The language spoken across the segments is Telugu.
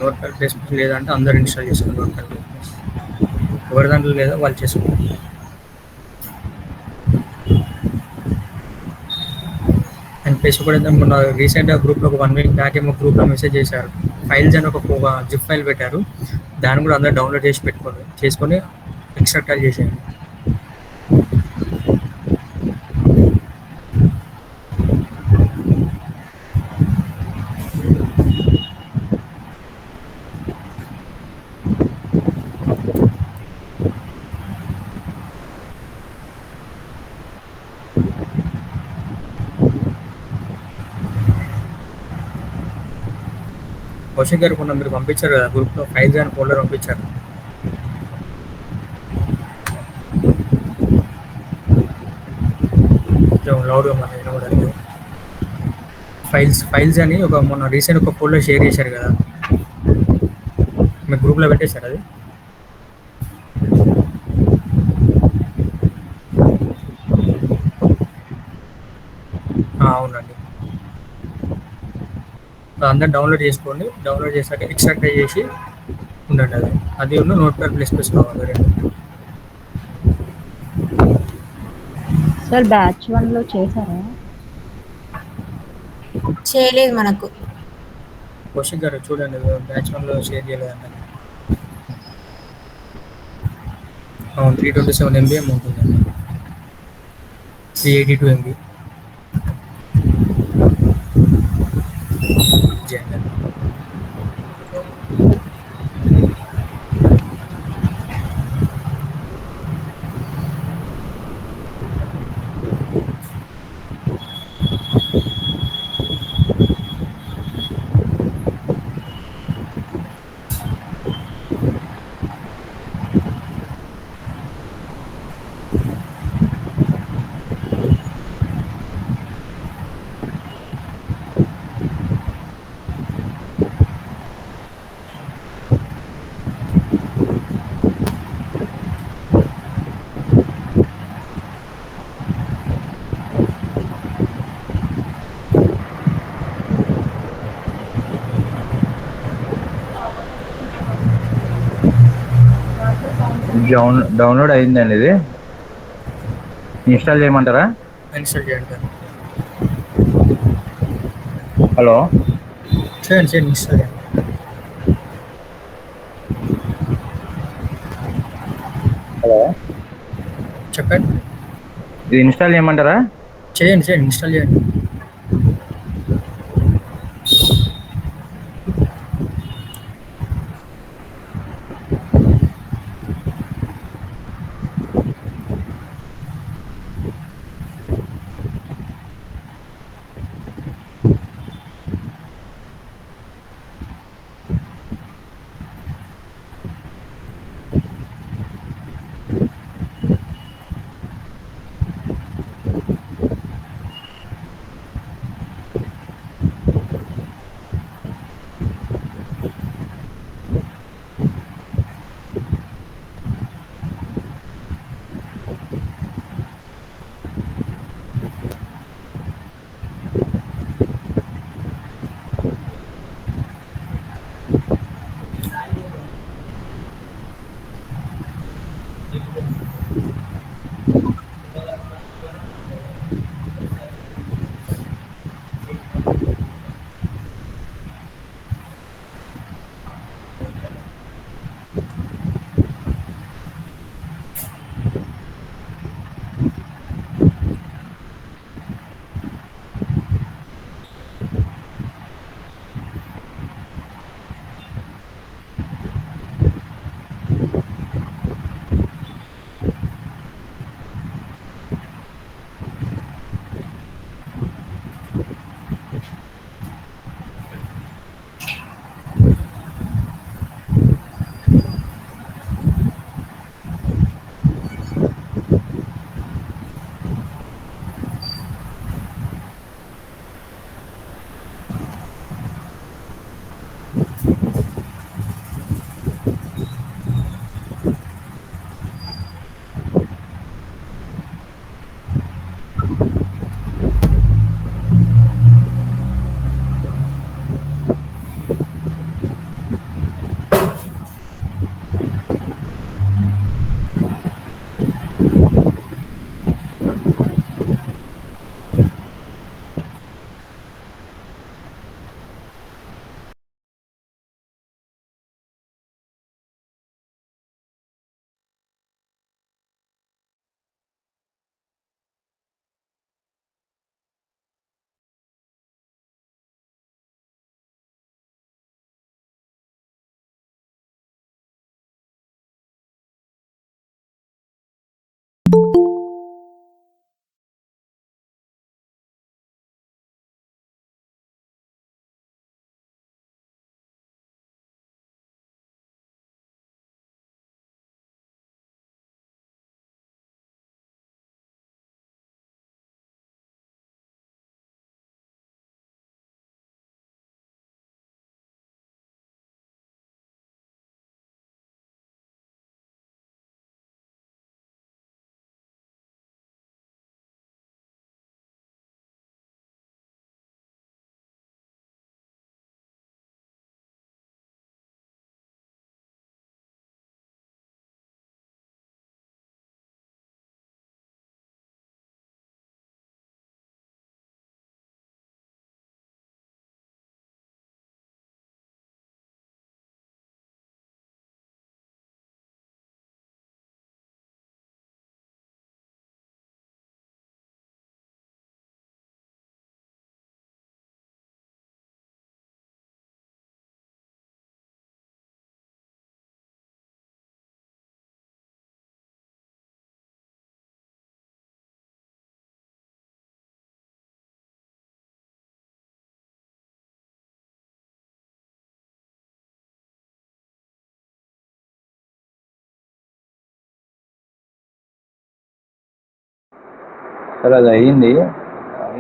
నోట్ ప్యాడ్ ప్లేస్‌మెంట్ లేదంటే అందరూ ఇన్‌స్టాల్ చేసుకోండి నోట్ ప్యాడ్ ప్లేస్‌మెంట్. ఎవరి దాంట్లో లేదో వాళ్ళు చేసుకోండి. అండ్ ప్లస్ కూడా మొన్న రీసెంట్‌గా గ్రూప్‌లో ఒక 1 వీక్ బ్యాక్ ఏమో గ్రూప్‌లో మెసేజ్ చేశారు. ఫైల్స్ అని ఒక జిప్ ఫైల్ పెట్టారు. దాన్ని కూడా అందరూ డౌన్‌లోడ్ చేసి పెట్టుకోండి. చేసుకొని ఎక్స్‌ట్రాక్ట్ చేసేయండి. కౌశిక్ గారు మొన్న మీరు పంపించారు కదా గ్రూప్‌లో ఫైల్స్ అని ఫోల్డర్ పంపించారు. కొంచెం లౌడ్‌గా మన వినబడట్లేదు. ఫైల్స్ అని ఒక మొన్న రీసెంట్ ఒక ఫోల్డర్ షేర్ చేశారు కదా! మీ గ్రూప్‌లో పెట్టేశారా అది? అవునండి. అందరూ డౌన్‌లోడ్ చేసుకోండి. డౌన్‌లోడ్ చేశాక ఎక్స్‌ట్రాక్ట్ చేసి ఉండండి అది. అది ఉన్ను నోట్ ప్యాడ్ ప్లస్ కావాలి 2. సార్ బ్యాచ్ 1లో చేశారా? చేయలేదు మనకు. కౌశిక్ గారు చూడండి బ్యాచ్ 1లో షేర్ చేయలేదంట. అవును 327 MB ఏమో ఉంటుందండి. 382 MB. చేయండి. డౌన్లోడ్ అయిందండి ఇది. ఇన్స్టాల్ చేయమంటారా? ఇన్స్టాల్ చేయండి. హలో చేయండి ఇన్స్టాల్ చేయండి. హలో చెప్పండి. ఇది ఇన్స్టాల్ చేయమంటారా? చేయండి ఇన్స్టాల్ చేయండి. సరే అది అయ్యింది.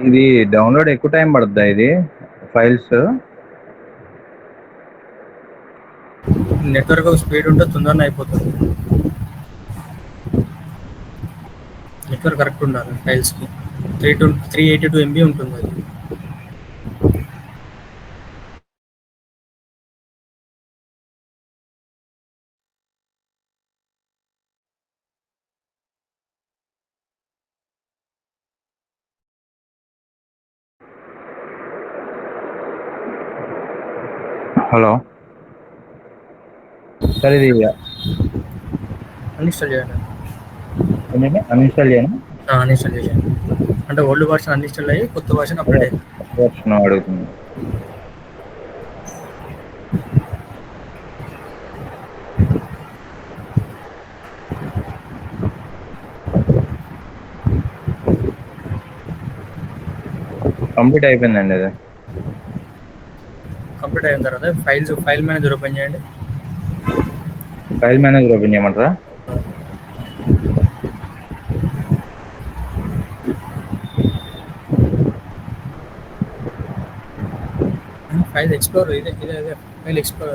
ఇది డౌన్లోడ్ ఎక్కువ టైం పడుతుందా ఇది ఫైల్స్? నెట్వర్క్ స్పీడ్ ఉంటే తొందరనే అయిపోతుంది. నెట్వర్క్ కరెక్ట్ ఉండాలి ఫైల్స్కి. 382 MB ఉంటుంది అది. హలో సార్, ఇది అన్ఇన్స్టాల్ చేయండి. ఏంటంటే అన్ఇన్స్టాల్ చేయను? అన్ఇన్స్టాల్ చేయండి. అంటే ఓల్డ్ వర్షన్ అన్ఇన్స్టాల్ అయ్యి కొత్త వర్షన్ అప్డేట్ అయ్యింది. వర్షన్ అడుగుతుంది. కంప్లీట్ అయిపోయిందండి అది. కంప్లీట్ అయిన తర్వాత ఫైల్ మేనేజర్ ఓపెన్ చేయండి. ఫైల్ మేనేజర్ ఓపెన్ చేయమంటారా? ఫైల్ ఎక్స్ప్లోర్ ఇదే ఫైల్ ఎక్స్ప్లోర్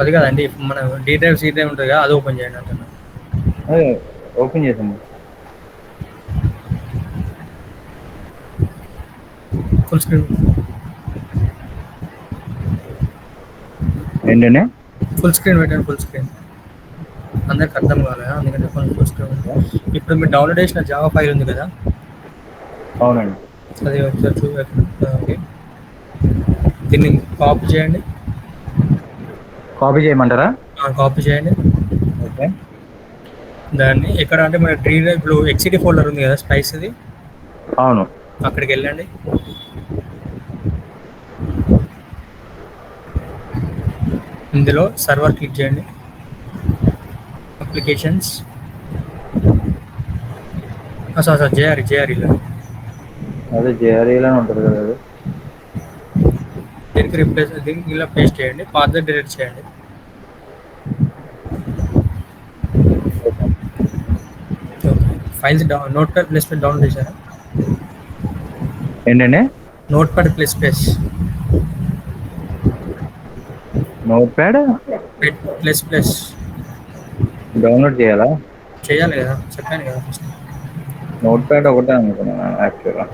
అది కదండి. మన డి డ్రైవ్ సి డ్రైవ్ ఉంటుంది కదా, అది ఓపెన్ చేయండి అంటున్నా. అదే ఓపెన్ చేసాము. ఫుల్ స్క్రీన్ ఏంటండి? ఫుల్ స్క్రీన్ పెట్టండి. ఫుల్ స్క్రీన్ అందరికి అర్థం కావాలి, అందుకంటే ఫుల్ స్క్రీన్. ఇప్పుడు మీరు డౌన్లోడ్ చేసిన జావా ఫైల్ ఉంది కదా, అవునండి. అది ఓకే, దీన్ని కాపీ చేయండి. కాపీ చేయమంటారా? కాపీ చేయండి. ఓకే. దాన్ని ఎక్కడ అంటే మన ఇప్పుడు ఎక్సిటీ ఫోల్డర్ ఉంది కదా, స్పైస్ది, అవును. అక్కడికి వెళ్ళండి. ఇందులో సర్వర్ క్లిక్ చేయండి. అప్లికేషన్స్, సార్ జేఆర్ఈలో అదే జేఆర్ఈలోనే ఉంటుంది కదా అది. దీనికి ఇలా పేస్ట్ చేయండి. పాస్వర్డ్ డిలీట్ చేయండి. Files note pad plus download చేశారా? ఏంటండి? Note pad plus note pad plus download చేయాలా? చేయాలి కదా, చెప్పాను కదా ఫస్ట్. నోట్ ప్యాడ్ ఒకటే అనుకున్నాను యాక్చువల్గా.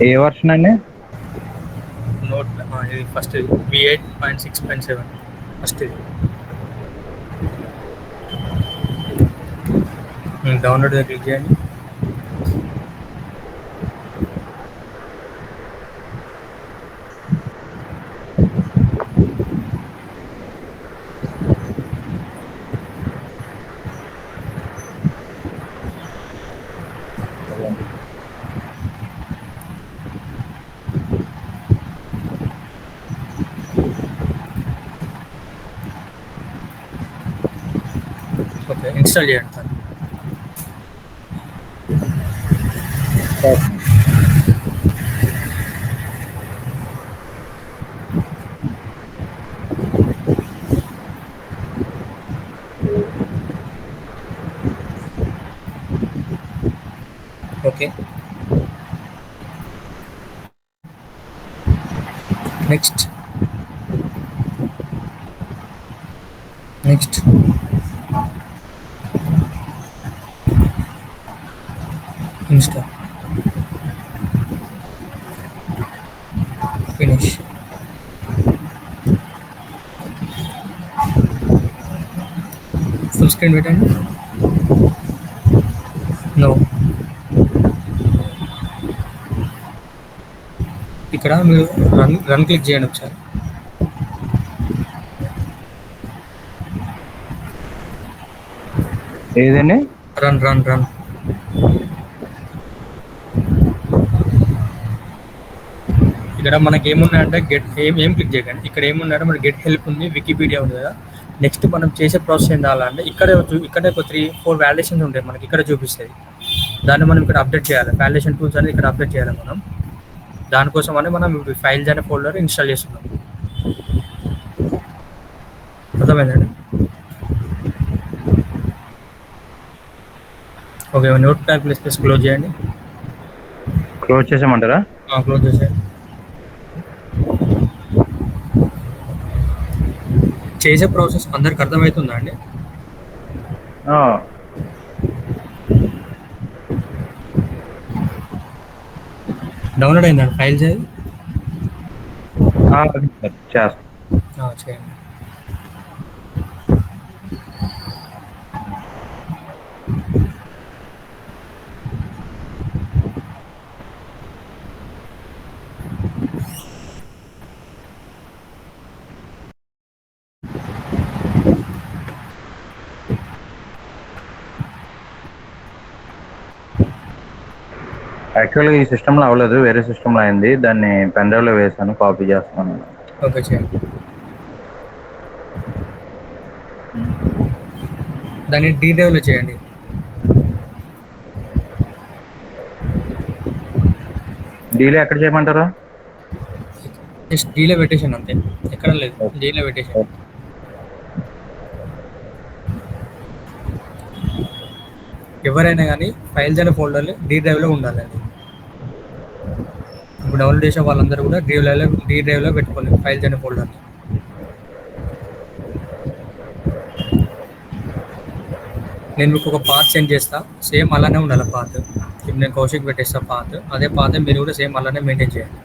ఏ వర్షన్ అండి? నోట్ ఇది ఫస్ట్ V8.6.7 ఫస్ట్ ఇది. డౌన్లోడ్ క్లిక్ చేయండి. ఓకే, ఇన్స్టాల్ చేయండి sir. Okay, next next install, finish. Full screen పెట్టండి. నో, ఇక్కడ మీరు రన్ క్లిక్ చేయండి ఒకసారి. ఏదండి? Run run run. ఇక్కడ మనకి ఏమున్నాయంటే ఏం క్లిక్ చేయకండి. ఇక్కడ ఏమున్నాయంటే మనకి గెట్ హెల్ప్ ఉంది, వికీపీడియా ఉంది కదా. నెక్స్ట్ మనం చేసే ప్రాసెస్ ఏం కావాలంటే ఇక్కడే ఒక 3-4 వాలిడేషన్స్ ఉంటాయి మనకి, ఇక్కడ చూపిస్తుంది. దాన్ని మనం ఇక్కడ అప్డేట్ చేయాలి. వాలిడేషన్ టూల్స్ అనేది ఇక్కడ అప్డేట్ చేయాలి మనం. దానికోసం అని మనం ఫైల్స్ అనే ఫోల్డర్ ఇన్స్టాల్ చేస్తున్నాం. అర్థమైందండి? Okay, note pad plus close చేయండి. క్లోజ్ చేసామంటారా? క్లోజ్ చేసేయండి. చేసే ప్రాసెస్ అందరికి అర్థమవుతుందా అండి? డౌన్లోడ్ అయిందండి ఫైల్స్ అది? చేయండి. యాక్చువల్గా ఈ సిస్టంలో అవ్వలేదు, వేరే సిస్టంలో అయింది. దాన్ని పెన్ డ్రైవ్లో వేసాను, కాపీ చేస్తాను. ఓకే, చేయండి. దాన్ని డీ డ్రైవ్లో చేయండి. డీలో ఎక్కడ చేయమంటారా? జస్ట్ డీలో పెట్టేసాను అంతే, ఎక్కడ లేదు. డీలో పెట్టేసాను. ఎవరైనా కానీ ఫైల్స్ అనే ఫోల్డర్లు డీ డ్రైవ్లో ఉండాలండి. ఇప్పుడు డౌన్లోడ్ చేసే వాళ్ళందరూ కూడా డీ డ్రైవ్లో పెట్టుకోండి ఫైల్స్ అనే ఫోల్డర్ని. నేను మీకు ఒక పాత్ సెండ్ చేస్తా, సేమ్ అలానే ఉండాలి పాత్. ఇప్పుడు నేను కౌశిక్ పెట్టేస్తా పాత్, అదే పాత్ మీరు కూడా సేమ్ అలానే మెయింటైన్ చేయండి.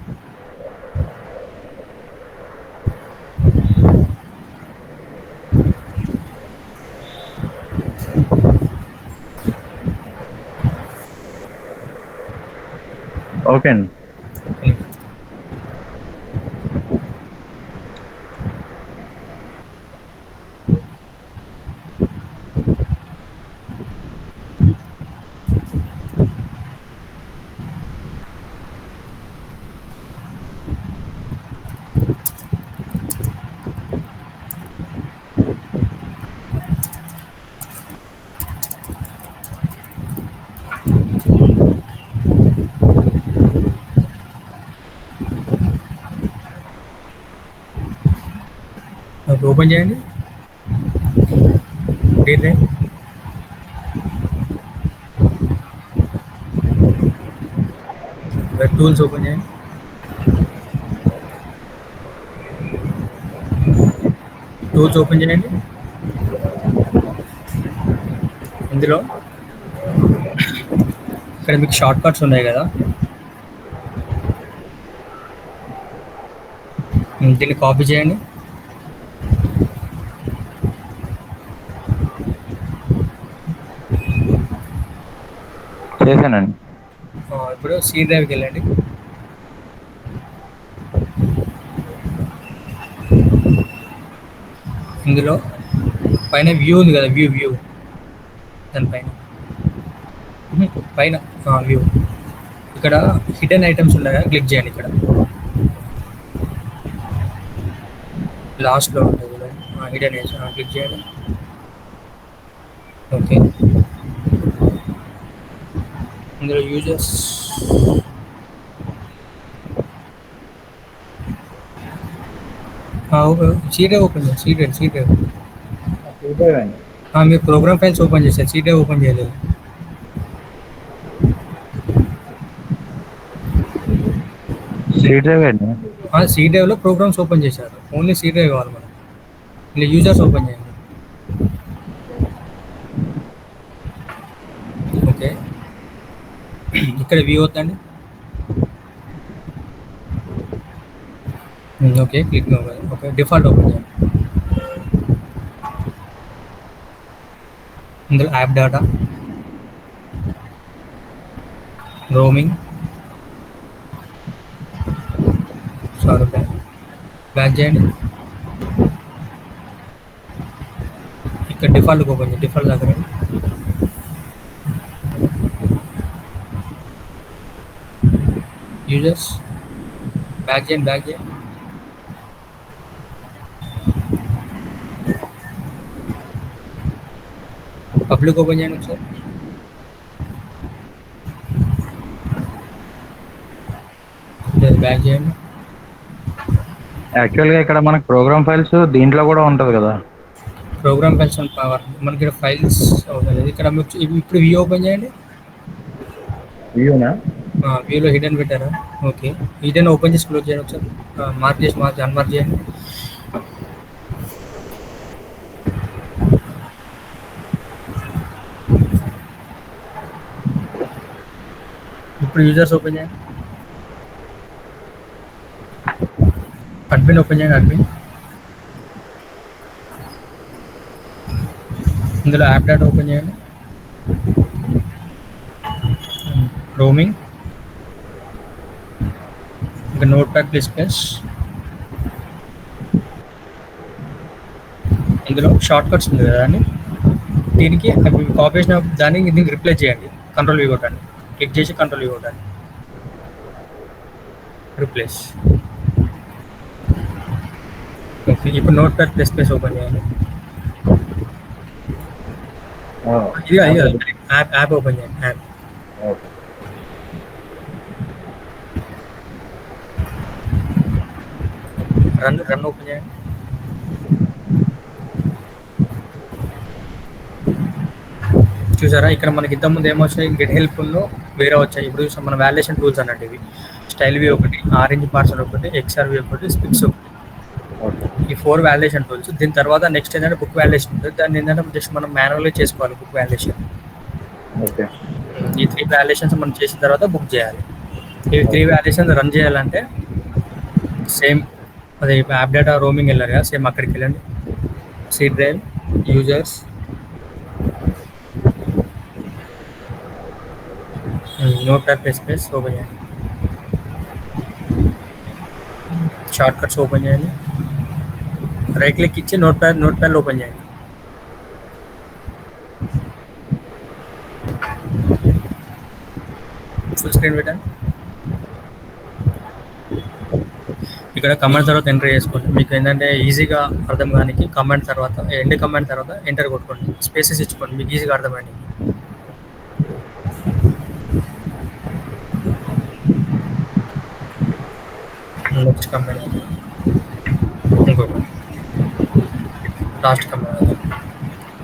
ఓకే అండి. ఓపెన్ చేయండి D drive. Web tools open చేయండి. టూల్స్ ఓపెన్ చేయండి. ఇందులో ఇక్కడ మీకు షార్ట్ కట్స్ ఉన్నాయి కదా, దీన్ని కాపీ చేయండి. చేశానండి. ఇప్పుడు సి డ్రైవ్కి వెళ్ళండి. ఇందులో పైన వ్యూ ఉంది కదా, వ్యూ దానిపైన పైన వ్యూ, ఇక్కడ హిడెన్ ఐటమ్స్ ఉన్నాయి కదా, క్లిక్ చేయండి. ఇక్కడ లాస్ట్లో ఉంటుంది హిడెన్ క్లిక్ చేయండి. ఓకే. ఇందులో యూజర్స్ సి డ్రైవ్ ఓపెన్ చేయండి. సి డ్రైవ్ చూడలేదండి. మీరు ప్రోగ్రామ్ ఫైల్స్ ఓపెన్ చేశారు, సి డ్రైవ్ ఓపెన్ చేయలేదు. సి డ్రైవ్ అండి. సి డ్రైవ్లో ప్రోగ్రామ్స్ ఓపెన్ చేశారు, ఓన్లీ సి డ్రైవ్ కావాలి మనం. ఇలా యూజర్స్ ఓపెన్ చేయండి. ఓకే, ఇక్కడ వ్యూ అవుతుందండి. Okay, click mobile. Okay, default open చేయండి. ఇందులో app data, roaming, sorry back చేయండి. ఇక్కడ డిఫాల్ట్ ఓపెన్ చేయండి, డిఫాల్ట్ దగ్గర యూజర్స్ బ్యాక్ చేయండి. పబ్లిక్ ఓపెన్ చేయండి ఒకసారి. బ్యాక్ చేయండి. యాక్చువల్గా ఇక్కడ మనకి ప్రోగ్రామ్ ఫైల్స్ దీంట్లో కూడా ఉంటుంది కదా. ప్రోగ్రామ్ ఫైల్స్ అండ్ పవర్ మనకి ఇక్కడ ఫైల్స్ అవుతుంది. ఇక్కడ ఇప్పుడు వ్యూ ఓపెన్ చేయండి. వ్యూనా? వ్యూలో హిడెన్ పెట్టారా? ఓకే, హిడెన్ ఓపెన్ చేసి క్లోజ్ చేయండి ఒకసారి. మార్క్ అన్మార్క్ చేయండి. ఇప్పుడు యూజర్స్ ఓపెన్ చేయండి. అడ్మిన్ ఓపెన్ చేయండి. అడ్మిన్ ఇందులో యాప్ డేటా ఓపెన్ చేయండి. రోమింగ్, ఇంకా నోట్ ప్యాడ్ ప్లస్ ఇందులో షార్ట్ కట్స్ ఉంది కదా అండి, దీనికి కాపీ చేసిన దానికి దీనికి రిప్లేస్ చేయండి. కంట్రోల్ వీ కొట్టండి, క్లిక్ చేసి కంట్రోల్ వీ కొట్టండి, రిప్లేస్. ఓకే, ఇప్పుడు నోట్ ప్యాడ్ ప్లస్ ఓపెన్ చేయండి. ఇది యాప్ ఓపెన్ చేయండి. యాప్ రన్ ఓపెన్ చేయండి. చూసారా, ఇక్కడ మనకి ఇంతకుముందు ఏమొచ్చాయి, గెట్ హెల్ప్లో వేరే వచ్చాయి. ఇప్పుడు చూసాం మన వాల్యుయేషన్ టూల్స్ అన్నట్టు ఇవి. స్టైల్ వి ఒకటి, ఆరెంజ్ పార్సల్ ఒకటి, ఎక్స్ఆర్వి ఒకటి, స్పిక్స్ ఒకటి. ఈ 4 వాల్యుయేషన్ టూల్స్. దీని తర్వాత నెక్స్ట్ ఏంటంటే బుక్ వాల్యుయేషన్ ఉంటుంది. దాన్ని ఏంటంటే జస్ట్ మనం మాన్యువల్గా చేసుకోవాలి బుక్ వాల్యుయేషన్. ఓకే, ఈ 3 వాల్యుయేషన్స్ మనం చేసిన తర్వాత బుక్ చేయాలి. ఈ 3 వాల్యుయేషన్స్ రన్ చేయాలంటే సేమ్ అదే యాప్ డేటా రోమింగ్ వెళ్ళారు కదా, సేమ్ అక్కడికి వెళ్ళండి. C drive, users, notepad plus open చేయండి. షార్ట్ కట్స్ ఓపెన్ చేయండి. రైట్ క్లిక్ ఇచ్చి నోట్ ప్యాడ్ ఓపెన్ చేయండి. ఫుల్ స్క్రీన్ పెట్టండి. ఇక్కడ కమాండ్ తర్వాత ఎంటర్ చేసుకోండి. మీకు ఏంటంటే ఈజీగా అర్థం కానికి కమాండ్ తర్వాత కమాండ్ తర్వాత ఎంటర్ కొట్టుకోండి, స్పేసెస్ ఇచ్చుకోండి, మీకు ఈజీగా అర్థమైంది. నెక్స్ట్ కమాండ్, ఇంకొక లాస్ట్ కమాండ్,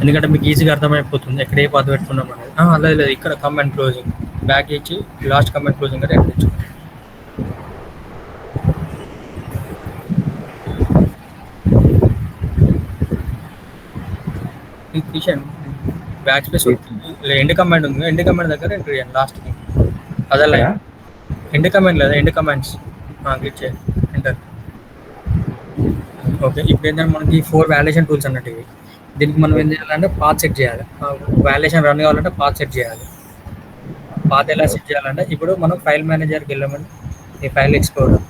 ఎందుకంటే మీకు ఈజీగా అర్థమైపోతుంది ఎక్కడ ఏ పద్ధతి పెట్టుకున్నాం అనేది. అలా లేదు, ఇక్కడ కమాండ్ క్లోజింగ్ బ్యాక్ ఇచ్చి లాస్ట్ కమాండ్ క్లోజింగ్ అంటే ఎంటర్ ఇచ్చుకోండి. తీసేయండి, బ్యాక్ స్పేస్ ఎండ్ కమాండ్ ఉంది, ఎండ్ కమాండ్ దగ్గర ఎంటర్ చేయండి లాస్ట్కి. అదే ఎండ్ కమాండ్ లేదా, ఎండ్ కమాండ్స్ క్లిక్ చేయండి, ఎంటర్. ఓకే, ఇప్పుడు ఏంటంటే మనకి 4 వాల్యుయేషన్ టూల్స్ అన్నట్టు ఇవి. దీనికి మనం ఏం చేయాలంటే పాత్ సెట్ చేయాలి. వాల్యుయేషన్ రన్ కావాలంటే పాత్ సెట్ చేయాలి. పాత్ ఎలా సెట్ చేయాలంటే ఇప్పుడు మనం ఫైల్ మేనేజర్కి వెళ్ళామండి. ఈ ఫైల్ ఎక్స్ప్లోరర్,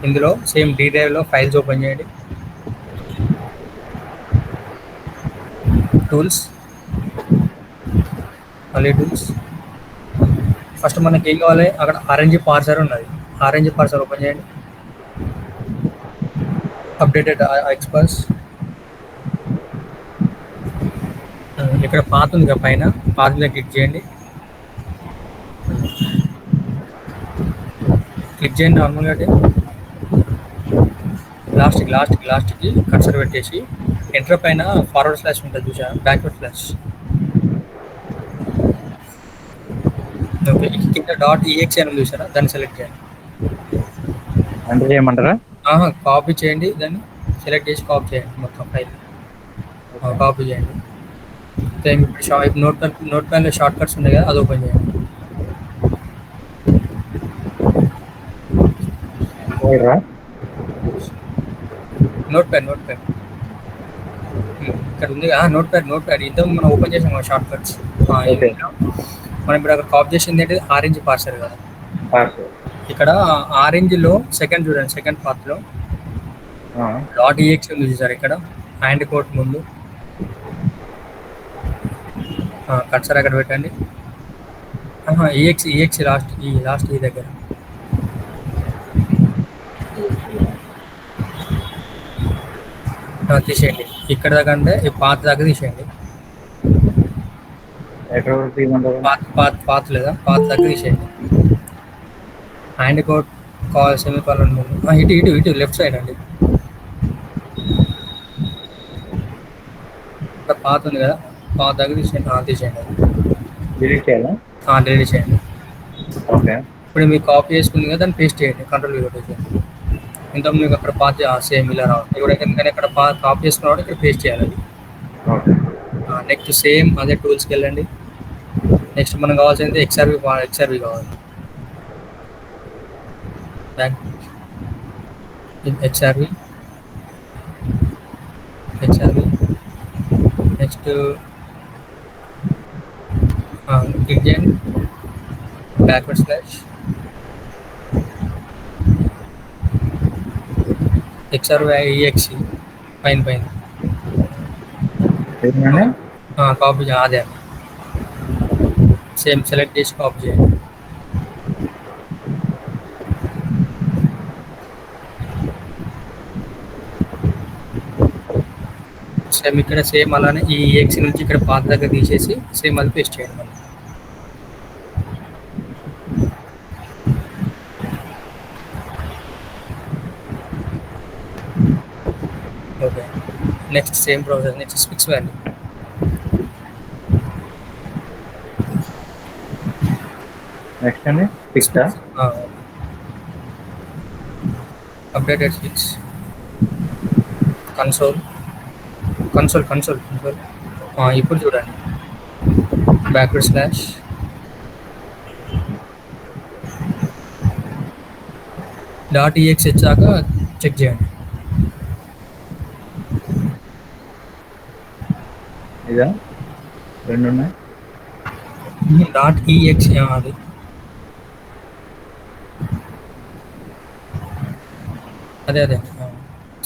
ఇందులో సేమ్ డి డ్రైవ్లో ఫైల్స్ ఓపెన్ చేయండి. టూల్స్, మళ్ళీ టూల్స్. ఫస్ట్ మనకి ఏం కావాలి, అక్కడ ఆరెంజ్ పార్సర్ ఉన్నది, ఆరెంజ్ పార్సర్ ఓపెన్ చేయండి. అప్డేటెడ్ ఎక్స్పర్స్. ఇక్కడ పాత ఉంది కదా పైన, పాత మీద క్లిక్ చేయండి. క్లిక్ చేయండి నార్మల్గా అంటే లాస్ట్కి కర్సర్ పెట్టేసి ఎంటర్ పైన ఫార్వర్డ్ స్లాష్ ఉంటుంది చూసా, బ్యాక్వర్డ్ స్లాష్. ఓకే, కింద డాట్ ఈఎక్స్ అని చూసారా, దాన్ని సెలెక్ట్ చేయండి. అంటే చేయమంటారా? కాపీ చేయండి, దాన్ని సెలెక్ట్ చేసి కాపీ చేయండి మొత్తం ఫైల్. కాపీ చేయండి. ఇప్పుడు నోట్ ప్యాన్లో షార్ట్ కట్స్ ఉన్నాయి కదా, అది ఓపెన్ చేయండి. నోట్ ప్యాడ్ ఇక్కడ ఉంది కదా, నోట్ ప్యాడ్ ఇంత మనం ఓపెన్ చేసాం షార్ట్ కట్స్. మనం ఇప్పుడు అక్కడ కాపీ చేసింది ఏంటి, ఆరెంజ్ పార్సర్ కదా. ఇక్కడ ఆరెంజ్లో సెకండ్ చూడండి, సెకండ్ పార్ట్లో డాట్ ఈఎక్స్ ఉంది చూసారు, ఇక్కడ హ్యాండ్ కోట్ ముందు కట్సర్ అక్కడ పెట్టండి. ఈఎక్స్ లాస్ట్ ఈ దగ్గర తీసేయండి. ఇక్కడ దాకా అంటే పాత దాకా తీసేయండి. పాత లేదా, పాత దాకా తీసేయండి. హ్యాండ్ కోట్ సెమీకాలన్ ముందు ఇటు లెఫ్ట్ సైడ్ అండి. ఇక్కడ పాత ఉంది కదా, పాత దాకా తీసేయండి. డిలీట్ చేయాలా? డిలీట్ చేయండి. ఓకే, ఇప్పుడు మీకు కాపీ చేసుకుంది కదా, దాన్ని పేస్ట్ చేయండి, కంట్రోల్ చేయండి. ఇంత మీకు అక్కడ పాత సేమ్ ఇలా రావాలి. ఇప్పుడు ఎందుకంటే ఇక్కడ కాపీ చేసుకున్న ఇక్కడ పేస్ట్ చేయాలి. నెక్స్ట్ సేమ్ అదే టూల్స్కి వెళ్ళండి. నెక్స్ట్ మనం కావాల్సింది ఎక్స్ఆర్వి కావాలి. ఎక్స్ఆర్వి నెక్స్ట్ క్లిక్ చేయండి, బ్యాక్వర్డ్ స్లాష్ ఎక్స్ఆర్వి ఈఎక్సి పైన కాపీ అదే సేమ్ సెలెక్ట్ చేసి కాపీ చేయండి. సేమ్ ఇక్కడ సేమ్ అలానే ఈ ఈఎక్సి నుంచి ఇక్కడ పాత దగ్గర తీసేసి సేమ్ అది పేస్ట్ చేయండి మళ్ళీ. Okay, next same process. Next speaks value next అండి ఫిక్స్డా అప్డేటెడ్ స్పిక్స్ కన్సోల్. ఇప్పుడు చూడండి, బ్యాక్వర్డ్ స్లాష్ డాట్ ఈఎక్స్ వచ్చాక చెక్ చేయండి. ఇదా రెండు ఉన్నాయి. డాట్ ఈఎక్స్ అది అదే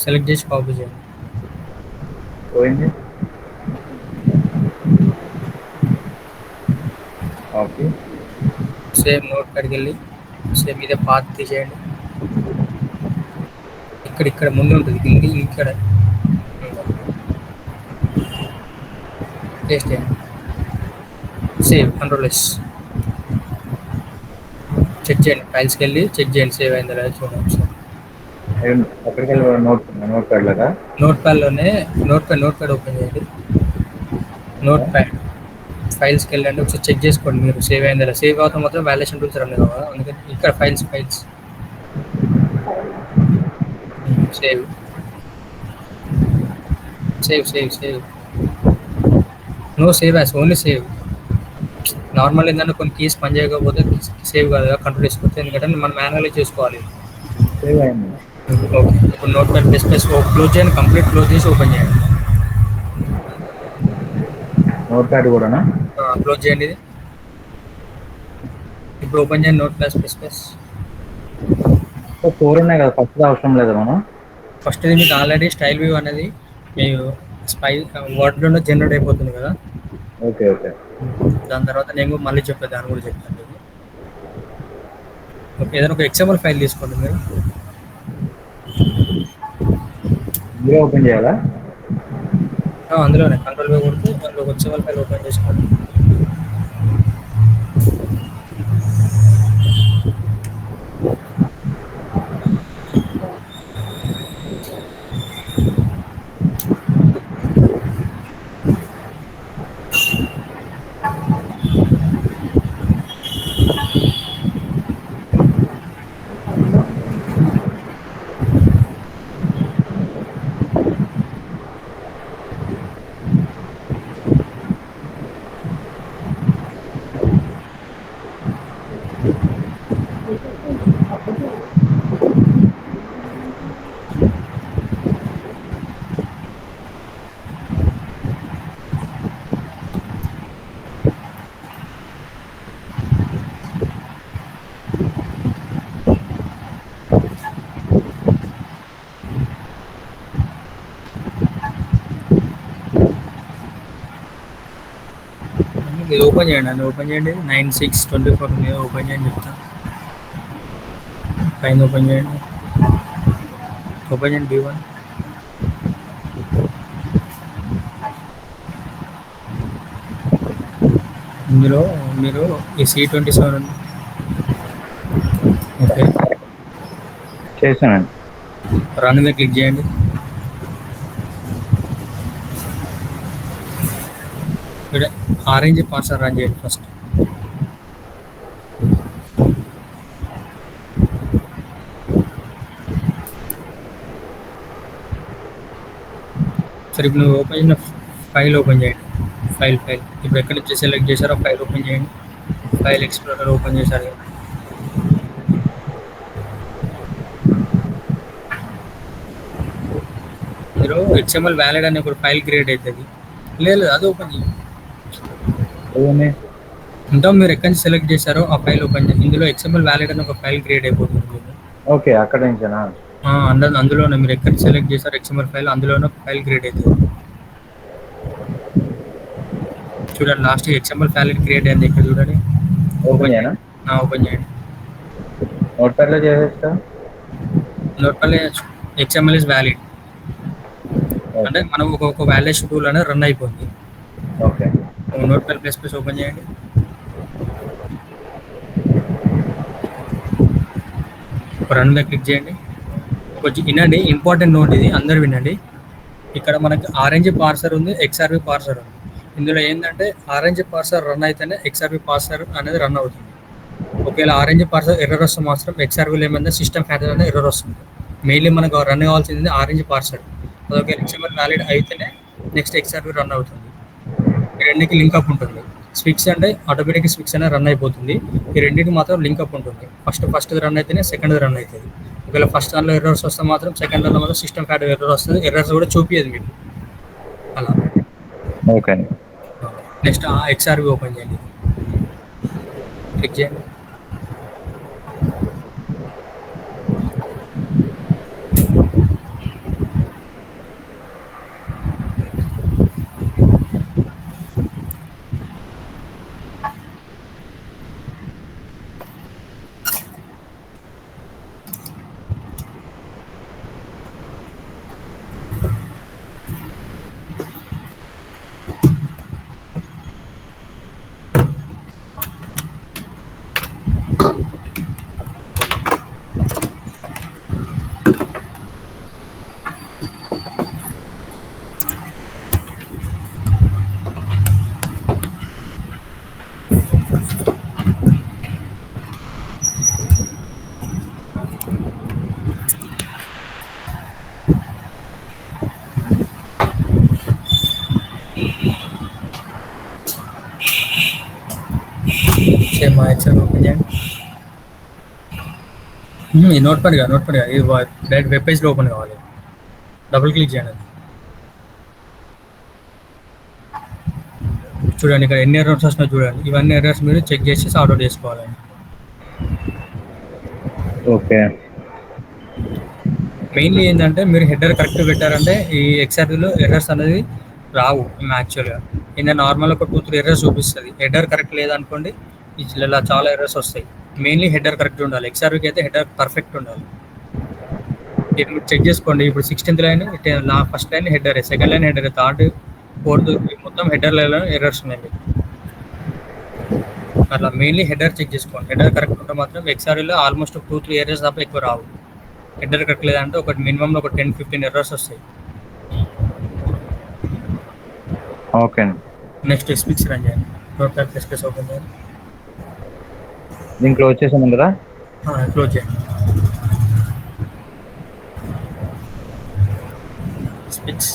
సెలెక్ట్ చేసి కాపీ చేయండి. పోయింది. ఓకే, సేమ్ నోట్ ప్యాడ్కి వెళ్ళి సేమ్ ఇదే పాత తీసేయండి. ఇక్కడ ముందు ఉంటుంది, ఇక్కడ పేస్ట్ చేయండి. సేవ్ కంట్రోల్-S చెక్ చేయండి, ఫైల్స్కి వెళ్ళి చెక్ చేయండి సేవ్ అయిందా లేదా చూడండి. అక్కడికి వెళ్ళి నోట్ ప్యాడ్ లాగా నోట్ ప్యాడ్ ఓపెన్ చేయండి. నోట్ ప్యాడ్ ఫైల్స్కి వెళ్ళండి, ఒకసారి చెక్ చేసుకోండి మీరు సేవ్ అయిందా లేదా. సేవ్ అవుతాం మాత్రం వాల్యుయేషన్ టూల్స్ రన్ కావాలి, అందుకని ఇక్కడ files save no save as, only save. Normal ఏంటంటే కొన్ని కీస్ పని చేయకపోతే సేవ్ కాదు, కంట్రోల్ చేసుకోవచ్చు, ఎందుకంటే మనం మాన్యువల్గా చేసుకోవాలి. సేవ్ అయింది. ఓకే, ఇప్పుడు నోట్ ప్యాడ్ ప్లస్ క్లోజ్ చేయండి, కంప్లీట్ క్లోజ్ చేసి ఓపెన్ చేయండి. నోట్ ప్యాడ్ కూడానా? క్లోజ్ చేయండి ఇది. ఇప్పుడు ఓపెన్ చేయండి నోట్ ప్లస్. 4 ఉన్నాయి కదా, ఫస్ట్ అవసరం లేదా మనం? ఫస్ట్ ఇది మీకు ఆల్రెడీ స్టైల్ వ్యూ అనేది మీరు వర్డ్లోనే జనరేట్ అయిపోతుంది కదా. ఓకే, దాని తర్వాత నేను మళ్ళీ చెప్పాను, దాని కూడా చెప్తాను. ఓకే, ఏదైనా ఒక XML ఫైల్ తీసుకోండి మీరు. ఇదే ఓపెన్ చేయాలా? అందులోనే కంట్రోల్ వే కొడితే అందులోకి వచ్చే వాళ్ళ ఫైల్ ఓపెన్ చేసుకోండి. ఇది ఓపెన్ చేయండి అండి, ఓపెన్ చేయండి. 9624 మీద ఓపెన్ చేయండి చెప్తాను. పైన ఓపెన్ చేయండి, ఓపెన్ చేయండి B1. ఇందులో మీరు ఈ C27 ఓకే చేశానండి. రన్ మీద క్లిక్ చేయండి. ఇక్కడ ఆరెంజ్ పార్సర్ రన్ చేయండి ఫస్ట్. సరే ఇప్పుడు నువ్వు ఓపెన్ చేసిన ఫైల్ ఓపెన్ చేయండి. ఫైల్ ఇప్పుడు ఎక్కడి నుంచి సెలెక్ట్ చేశారో ఫైల్ ఓపెన్ చేయండి. ఫైల్ ఎక్స్ప్లోరర్ ఓపెన్ చేశారు కదా. మీరు XML వ్యాలిడ్ అనే ఒక ఫైల్ క్రియేట్ అవుతుంది. లేదు అది ఓపెన్ చేయండి. ఏమి? ఇంకా మీరు ఎక్కడి నుంచి సెలెక్ట్ చేశారో ఆ ఫైల్ ఓపెన్ చేయండి. ఇందులో XML వ్యాలిడ్ అని ఒక ఫైల్ క్రియేట్ అయిపోతుంది. ఓకే, అక్కడ నుంచేనా? అందులోనే మీరు ఎక్కడ సెలెక్ట్ చేశారో XML ఫైల్ అందులోనే ఒక ఫైల్ క్రియేట్ అవుతుంది. చూడండి లాస్ట్ XML ఫైల్ క్రియేట్ అయింది ఇక్కడ చూడండి. ఓపెన్ చేయనా? ఓపెన్ చేయండి. నోట్ ప్యాడ్లో చేసేస్తా. Note pad XML is valid అంటే మనం ఒక వ్యాలిడేషన్ టూల్ అనేది రన్ అయిపోతుంది. Okay, note pad plus open చేయండి. రన్ మీద క్లిక్ చేయండి. కొంచెం వినండి, ఇంపార్టెంట్ నోట్ ఇది, అందరు వినండి. ఇక్కడ మనకి ఆరెంజ్ పార్సర్ ఉంది, XRV పార్సర్ ఉంది. ఇందులో ఏంటంటే ఆరెంజ్ పార్సర్ రన్ అయితేనే XRV పార్సర్ అనేది రన్ అవుతుంది. ఒకవేళ ఆరెంజ్ పార్సర్ ఎర్రర్ వస్తే మాత్రం XRVలో ఏమైనా సిస్టమ్ ఫ్యాటర్ అనేది ఎర్రర్ వస్తుంది. మెయిన్లీ మనకు రన్ కావాల్సింది ఆరెంజ్ పార్సర్. అది ఒకవేళ XML వ్యాలిడ్ అయితేనే నెక్స్ట్ XRV రన్ అవుతుంది. ఈ రెండుకి లింక్అప్ ఉంటుంది. స్విచ్ అంటే ఆటోమేటిక్ స్విచ్ అనేది రన్ అయిపోతుంది. ఈ రెండింటికి మాత్రం లింక్అప్ ఉంటుంది. ఫస్ట్ రన్ అయితేనే సెకండ్ రన్ అవుతుంది. ఒకవేళ ఫస్ట్ దానిలో ఎర్రర్స్ వస్తే మాత్రం సెకండ్ దానిలో మాత్రం సిస్టమ్ ఫ్యాటర్ ఎర్రర్ వస్తుంది. ఎర్రర్స్ కూడా చూపించదు మీకు అలా. ఓకే, నెక్స్ట్ XRV ఓపెన్ చేయండి, క్లిక్ చేయండి. సేమ్ XRV ఓపెన్ చేయండి. ఈ నోట్ ప్యాడ్ ఇది డైరెక్ట్ వెబ్ పేజ్లో ఓపెన్ కావాలి. డబుల్ క్లిక్ చేయండి. చూడండి ఇక్కడ ఎన్ని ఎర్రర్స్ వస్తున్నాయో చూడండి. ఇవన్నీ ఎర్రర్స్ మీరు చెక్ చేసి సార్ట్ అవుట్ చేసుకోవాలండి. ఓకే. మెయిన్లీ ఏంటంటే మీరు హెడర్ కరెక్ట్ పెట్టారంటే ఈ XRVలో ఎర్రర్స్ అనేది రావు. యాక్చువల్గా ఏంటంటే నార్మల్ ఒక 2-3 ఎర్రర్స్ చూపిస్తుంది. హెడర్ కరెక్ట్ లేదనుకోండి ఇలా చాలా ఎర్రర్స్ వస్తాయి. మెయిన్లీ హెడర్ కరెక్ట్ ఉండాలి. XRVకి అయితే హెడర్ పర్ఫెక్ట్ ఉండాలి. ఇది మీరు చెక్ చేసుకోండి. ఇప్పుడు 16th line first line header, second line header, third, fourth మొత్తం హెడర్లలో ఎర్రర్స్ ఉన్నాయి మీకు. అట్లా మెయిన్లీ హెడర్ చెక్ చేసుకోండి. హెడర్ కరెక్ట్ ఉంటే మాత్రం ఎక్స్ఆర్లో ఆల్మోస్ట్ 2-3 ఎర్రర్స్ తప్ప ఎక్కువ రావు. హెడర్ కరెక్ట్ లేదంటే ఒక మినిమంలో ఒక 10-15 ఎర్రర్స్ వస్తాయి. ఓకే అండి. నెక్స్ట్ స్పిక్స్ రన్ చేయండి. నోట్ప్యాడ్ ప్లస్ ప్లస్ ఓపెన్ చేయండి. దీన్ని క్లోజ్ చేసామంటారా? క్లోజ్ చేయండి. స్పిక్స్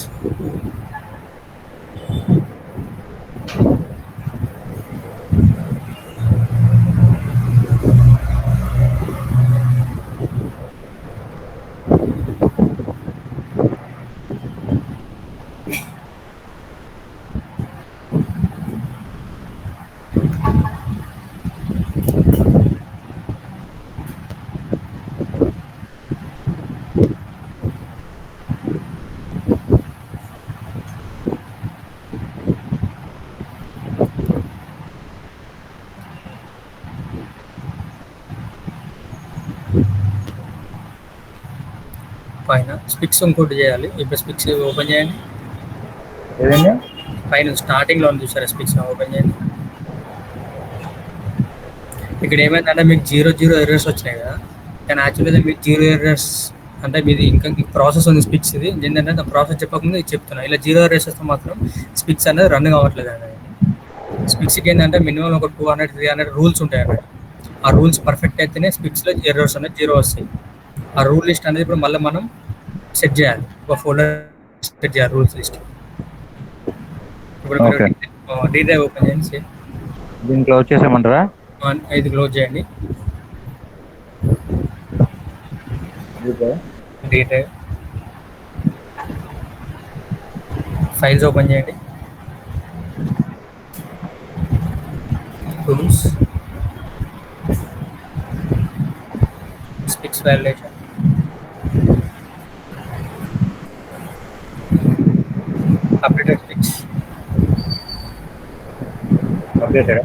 పైన స్పిక్స్ ఇంకోటి చేయాలి. ఇప్పుడు స్పిక్స్ ఓపెన్ చేయండి. ఏదండి? పైన స్టార్టింగ్లో చూసారా స్పిక్స్ ఓపెన్ చేయండి. ఇక్కడ ఏమైందంటే మీకు 0 ఎర్రర్స్ వచ్చినాయి కదా, కానీ యాక్చువల్గా మీకు 0 ఎర్రర్స్ అంటే మీది ఇంకా ప్రాసెస్ ఉంది స్పిక్స్. ఇది ఏంటంటే ప్రాసెస్ చెప్పకముందు ఇది చెప్తున్నా. ఇలా 0 ఎర్రర్స్ వస్తే మాత్రం స్పిక్స్ అనేది రన్ కావట్లేదు అండి. స్పిక్స్కి ఏంటంటే మినిమం ఒక 200-300 రూల్స్ ఉంటాయి అన్నమాట. ఆ రూల్స్ పర్ఫెక్ట్ అయితేనే స్పిక్స్లో ఎర్రర్స్ అనేది 0 వస్తాయి. ఆ రూల్ లిస్ట్ అనేది ఇప్పుడు మళ్ళీ మనం సెట్ చేయాలి. ఒక ఫోల్డర్ సెట్ చేయాలి రూల్స్ లిస్ట్. ఇప్పుడు డీ డ్రైవ్ ఓపెన్ చేయండి. సేమ్ దీన్ని క్లోజ్ చేసామంటారా? ఇది క్లోజ్ చేయండి. డీ డ్రైవ్ ఫైల్స్ ఓపెన్ చేయండి. Tools, speaks validation, updated speaks. Updated.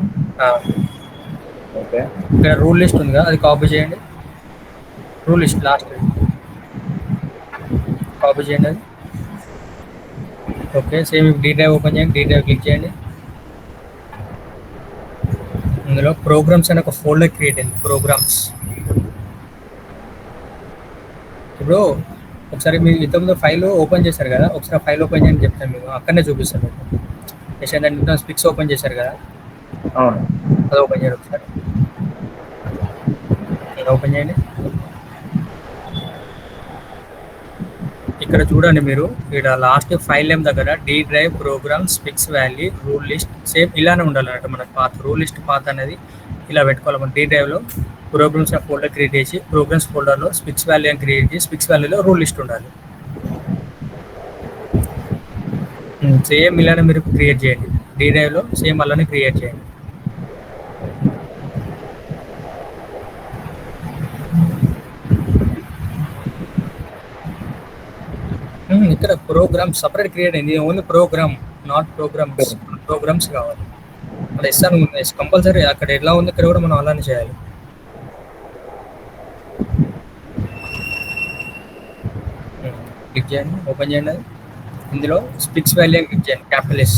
Okay. ఇక్కడ రూల్ లిస్ట్ ఉందిగా, అది కాపీ చేయండి. రూల్ లిస్ట్ లాస్ట్ కాపీ చేయండి అది. Okay. Same D drive open చేయండి. డీ డ్రైవ్ క్లిక్ చేయండి. ఇందులో ప్రోగ్రామ్స్ అనే ఒక ఫోల్డర్ క్రియేట్ అయింది. ప్రోగ్రామ్స్. ఇప్పుడు ఒకసారి మీరు ఇంతకుముందు ఫైల్ ఓపెన్ చేశారు కదా, ఒకసారి ఫైల్ ఓపెన్ చేయని చెప్తాను మీకు, అక్కడనే చూపిస్తాను మీకు. ఏంటంటే స్పిక్స్ ఓపెన్ చేశారు కదా, అవును. అది ఓపెన్ చేయండి ఒకసారి. ఓపెన్ చేయండి. ఇక్కడ చూడండి మీరు, ఇక్కడ లాస్ట్ ఫైల్ నేమ్ దగ్గర D drive program specs value rule list same ఇలానే ఉండాలన్నట్టు. మన పాత్ రూల్ లిస్ట్ పాత్ అనేది ఇలా పెట్టుకోవాలి. మన డీ డ్రైవ్లో ప్రోగ్రామ్స్ ఫోల్డర్ క్రియేట్ చేసి, ప్రోగ్రామ్స్ ఫోల్డర్లో స్పిక్స్ వాల్యూ అని క్రియేట్ చేసి, స్పిక్స్ వాల్యూలో రూల్ లిస్ట్ ఉండాలి. సేమ్ ఇలానే మీరు క్రియేట్ చేయండి. డీ డ్రైవ్లో సేమ్ అలానే క్రియేట్ చేయండి. ఇక్కడ ప్రోగ్రామ్ సపరేట్ క్రియేట్ అయింది. Only program, not programs. Programs కావాలి. అలా ఇస్తాను కంపల్సరీ. అక్కడ ఎలా ఉంది ఇక్కడ కూడా మనం అలానే చేయాలి. క్లిక్ చేయండి. ఓపెన్ చేయండి. ఇందులో స్పిక్స్ వాల్యూ క్లిక్ చేయండి. Capital S.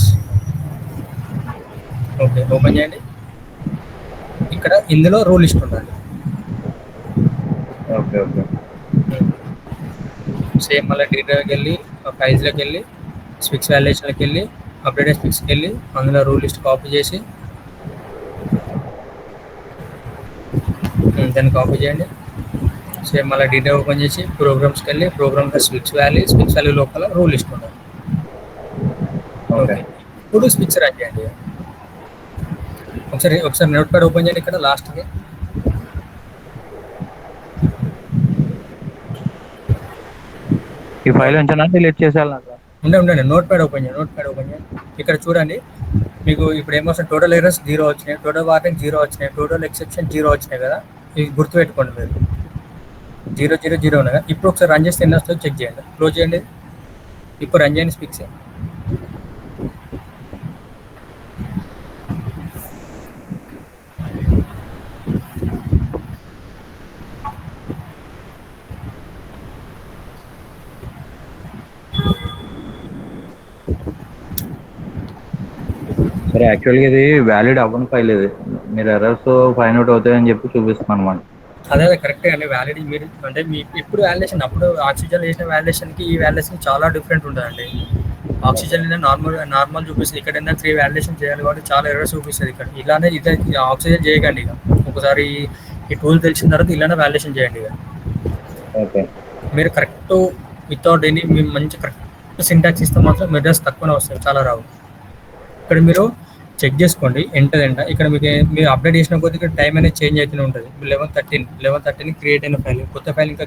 ఓకే. ఓపెన్ చేయండి. ఇక్కడ ఇందులో రూల్ లిస్ట్ ఉండాలి. ఓకే. ఓకే. సేమ్ మళ్ళీ డీ డ్రైవ్కి వెళ్ళి, ఫైల్స్లోకి వెళ్ళి, స్పిక్స్ వాల్యుయేషన్లోకి వెళ్ళి, అప్డేటెడ్ స్పిక్స్కి వెళ్ళి, అందులో రూల్ లిస్ట్ కాపీ చేసి దాన్ని కాపీ చేయండి. సేమ్ మళ్ళీ డీ డ్రైవ్ ఓపెన్ చేసి ప్రోగ్రామ్స్కి వెళ్ళి, ప్రోగ్రామ్లో స్పిక్స్ వాల్యూ లోపల రూల్ లిస్ట్ ఉండాలి. ఓకే. ఇప్పుడు స్పిక్స్ రన్ చేయండి. ఒకసారి నోట్ ప్యాడ్ ఓపెన్ చేయండి. ఇక్కడ లాస్ట్కి ఈ ఫైల్ ఉంచానా డిలీట్ చేసేయాలి? ఉండండి. నోట్ ప్యాడ్ ఓపెన్ చేయండి. ఇక్కడ చూడండి, మీకు ఇప్పుడు ఏమొస్తుంది, టోటల్ ఎర్రర్స్ 0 వచ్చినాయి, టోటల్ వార్నింగ్ 0 వచ్చినాయి, టోటల్ ఎక్సెప్షన్ 0 వచ్చినాయి కదా. ఇది గుర్తుపెట్టుకోండి మీరు. 0 ఉన్నాయి కదా. ఇప్పుడు ఒకసారి రన్ చేస్తే ఎన్ని వస్తుందో చెక్ చేయండి. క్లోజ్ చేయండి. ఇప్పుడు రన్ చేయండి స్పిక్స్. సరే యాక్చువల్గా ఇది వ్యాలిడ్ అవ్వని ఫైల్ ఇది. మీరు ఎర్రర్స్ ఫైండ్ అవుట్ అవుతాయని చెప్పి చూపిస్తుంది అనమాట. అదే కరెక్టే అండి. వ్యాలిడ్ మీరు అంటే మీ ఇప్పుడు వాలిడేషన్ అప్పుడు ఆక్సిజన్ చేసిన వాలిడేషన్కి ఈ వాలిడేషన్ చాలా డిఫరెంట్ ఉంటుందండి. ఆక్సిజన్ నార్మల్ చూపిస్తుంది. ఇక్కడ 3 వాలిడేషన్ చేయాలి కాబట్టి చాలా ఎర్రర్స్ చూపిస్తుంది ఇక్కడ. ఇలానే ఇదే ఆక్సిజన్ చేయకండి ఇక. ఒకసారి ఈ టూల్ తెలిసిన తర్వాత ఇలానే వాలిడేషన్ చేయండి ఇక. ఓకే. మీరు కరెక్ట్ వితౌట్ ఎనీ మేము మంచి కరెక్ట్ సింటాక్స్ ఇస్తే మాత్రం ఎర్రర్స్ తక్కువనే వస్తాయి, చాలా రావు. ఇక్కడ మీరు చెక్ చేసుకోండి ఎంట ఇక్కడ మీరు అప్డేట్ చేసిన కొద్ది ఇక్కడ టైం అనేది చేంజ్ అవుతూనే ఉంటుంది. 11:13 క్రియేట్ అయిన ఫైల్, కొత్త ఫైల్ ఇంకా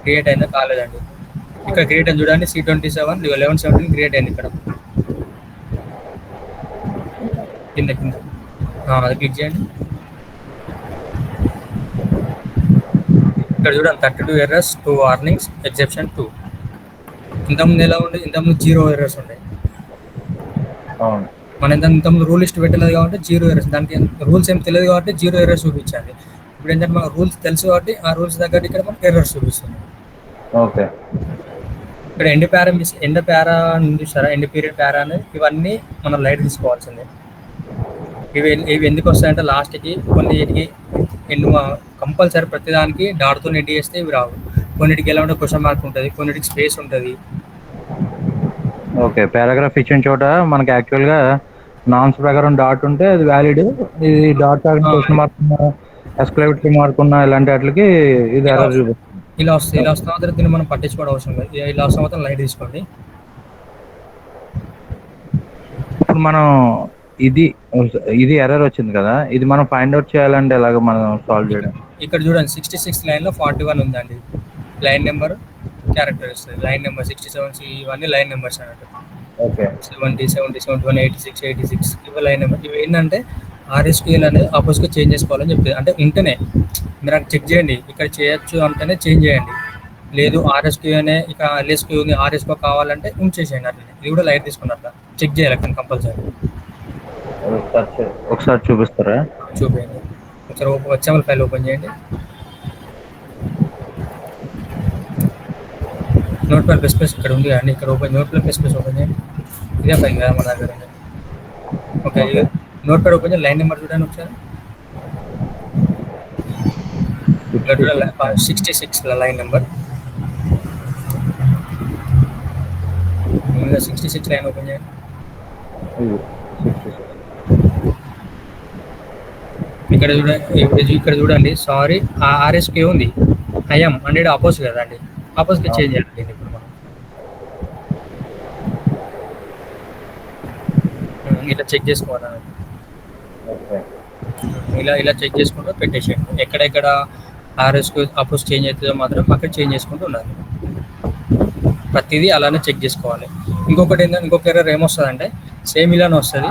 క్రియేట్ అయిందా కాలేదండి. ఇక్కడ క్రియేట్ అయింది చూడండి, C27 11:17 క్రియేట్ అయింది ఇక్కడ కింద అది క్లిక్ చేయండి. ఇక్కడ చూడండి 32 ఎర్రర్స్, 2 వార్నింగ్స్, ఎగ్జెప్షన్ 2. ఇంతకుముందు ఎలా ఉండే, ఇంతకుముందు 0 ఎర్రర్స్ ఉండే. మన ఇంతకుముందు రూల్ లిస్ట్ పెట్టలేదు కాబట్టి 0 ఎర్రర్స్, దానికి రూల్స్ ఏం తెలియదు కాబట్టి 0 ఎర్రర్స్ చూపించాలి. ఇప్పుడు ఏంటంటే మన రూల్స్ తెలుసు కాబట్టి ఆ రూల్స్ తగ్గట్టు ఇక్కడ మనకి ఎర్రర్స్ చూపిస్తుంది. ఓకే. ఇక్కడ ఎండ్ ప్యారా ఉంది సారా, ఎండ్ పీరియడ్ ప్యారా అనేది ఇవన్నీ మనం లైట్ తీసుకోవాల్సిందే. ఇవి ఎందుకు వస్తాయంటే లాస్ట్కి కొన్నిటికి కంపల్సరీ ప్రతిదానికి డాట్తో ఎండ్ చేస్తే ఇవి రావు. కొన్నిటికి ఎలా ఉంటే క్వశ్చన్ మార్క్ ఉంటుంది, కొన్నిటికి స్పేస్ ఉంటుంది. ఓకే. పారాగ్రాఫ్ ఇచ్చిన చోట మనకి యాక్చువల్గా నామ్స్ ప్రకారం డాట్ ఉంటే అది వ్యాలిడ్, ఇది డాట్ క్వశ్చన్ మార్క్ ఉన్న, ఎక్స్క్లమేటరీ మార్క్ ఉన్న ఇలాంటి వాటికి ఇది ఎర్రర్ చూపిస్తుంది. ఇలా వస్తే మాత్రం దీన్ని మనం పట్టించుకోవడం అవసరం లేదు. ఇలా వస్తే మాత్రం లైట్ తీసుకోండి. ఇప్పుడు మనం ఇది ఎర్రర్ వచ్చింది కదా, ఇది మనం ఫైండ్ అవుట్ చేయాలంటే ఎలాగ మనం సాల్వ్ చేయడం? ఇక్కడ చూడండి 66 లైన్లో 41 ఉందండి. లైన్ నెంబర్ క్యారెక్టర్ ఇస్తుంది. లైన్ నెంబర్ 67 ఇవన్నీ లైన్ నెంబర్స్ అన్నట్టు. ఓకే. 70, 71, 86 ఇవి లైన్ నెంబర్. ఇవి ఏంటంటే RSQL అనేది ఆపోజిట్గా చేంజ్ చేసుకోవాలని చెప్తుంది. అంటే ఉంటేనే మీరు అక్కడ చెక్ చేయండి, ఇక్కడ చేయొచ్చు అంటేనే చేంజ్ చేయండి. లేదు RSQ అనే ఇక LSQ ఉంది, RSQ కావాలంటే ఉంచేసేయండి అట్లనే. ఇది కూడా లైట్ తీసుకున్నట్ల చెక్ చేయాలి అక్కడ కంపల్సరీ. ఒకసారి చూపిస్తారా? చూపించండి. ఒకసారి HTML ఫైల్ ఓపెన్ చేయండి. Notepad++ ఇక్కడ ఉంది అండి, ఇక్కడ Notepad++ ఓపెన్ చేయండి. ఇదే ఫైల్ కదా మన దగ్గర. ఓకే. Notepad ఓపెన్ చేయండి. లైన్ నెంబర్ చూడండి ఒకసారి. 66 లైన్ నెంబర్. 66 లైన్ ఓపెన్ చేయండి. ఇక్కడ చూడండి సారీ RSQ ఉంది, ఐఎం అంటే ఆపోజిట్ కదా అండి, ఆపోజిట్ చేంజ్ చేయాలి. ఇప్పుడు మనం ఇలా చెక్ చేసుకోవాలి. ఇలా చెక్ చేసుకుంటూ పెట్టేసేయండి. ఎక్కడెక్కడ RSQ ఆపోజిట్ చేంజ్ అవుతుందో మాత్రం అక్కడ చేంజ్ చేసుకుంటూ ఉండాలి. ప్రతిదీ అలానే చెక్ చేసుకోవాలి. ఇంకొక ఎర్రర్ ఏమొస్తుందంటే సేమ్ ఇలానే వస్తుంది.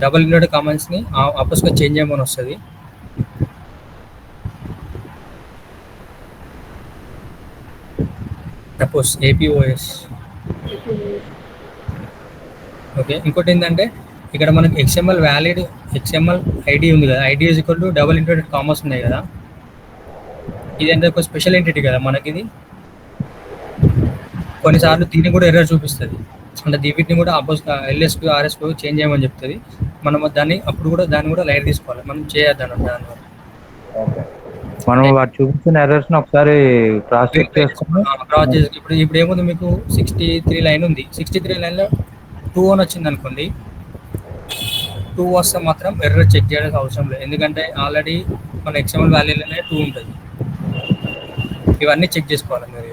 డబుల్ ఇన్వర్టెడ్ కామెంట్స్ని ఆపోజిట్గా చేంజ్ చేయమని వస్తుంది. Suppose APOS. ఓకే. ఇంకోటి ఏంటంటే ఇక్కడ మనకి XML వ్యాలిడ్ XML ఐడి ఉంది కదా, ID is equal to double inverted commas ఉన్నాయి కదా. ఇది అంటే ఒక స్పెషల్ ఎంటిటీ కదా మనకి. ఇది కొన్నిసార్లు దీన్ని కూడా ఎర్రర్ చూపిస్తుంది. అంటే వీటిని కూడా ఆపోజిట్ LSQ RSQ చేంజ్ చేయమని చెప్తుంది. మనం దాన్ని కూడా లైట్ తీసుకోవాలి, మనం చేయొద్దాను దానివల్ల. మనం వాటి చూపించిన ఎర్రర్స్ ఒకసారి క్రాస్ చెక్ చేసుకుని ఇప్పుడు ఏముంది మీకు 63 లైన్ ఉంది. 63 లైన్లో 2 అని వచ్చింది అనుకోండి. 2 వస్తే మాత్రం ఎర్రర్ చెక్ చేయడానికి అవసరం లేదు, ఎందుకంటే ఆల్రెడీ మన XML వాల్యూలోనే 2 ఉంటుంది. ఇవన్నీ చెక్ చేసుకోవాలి మీరు.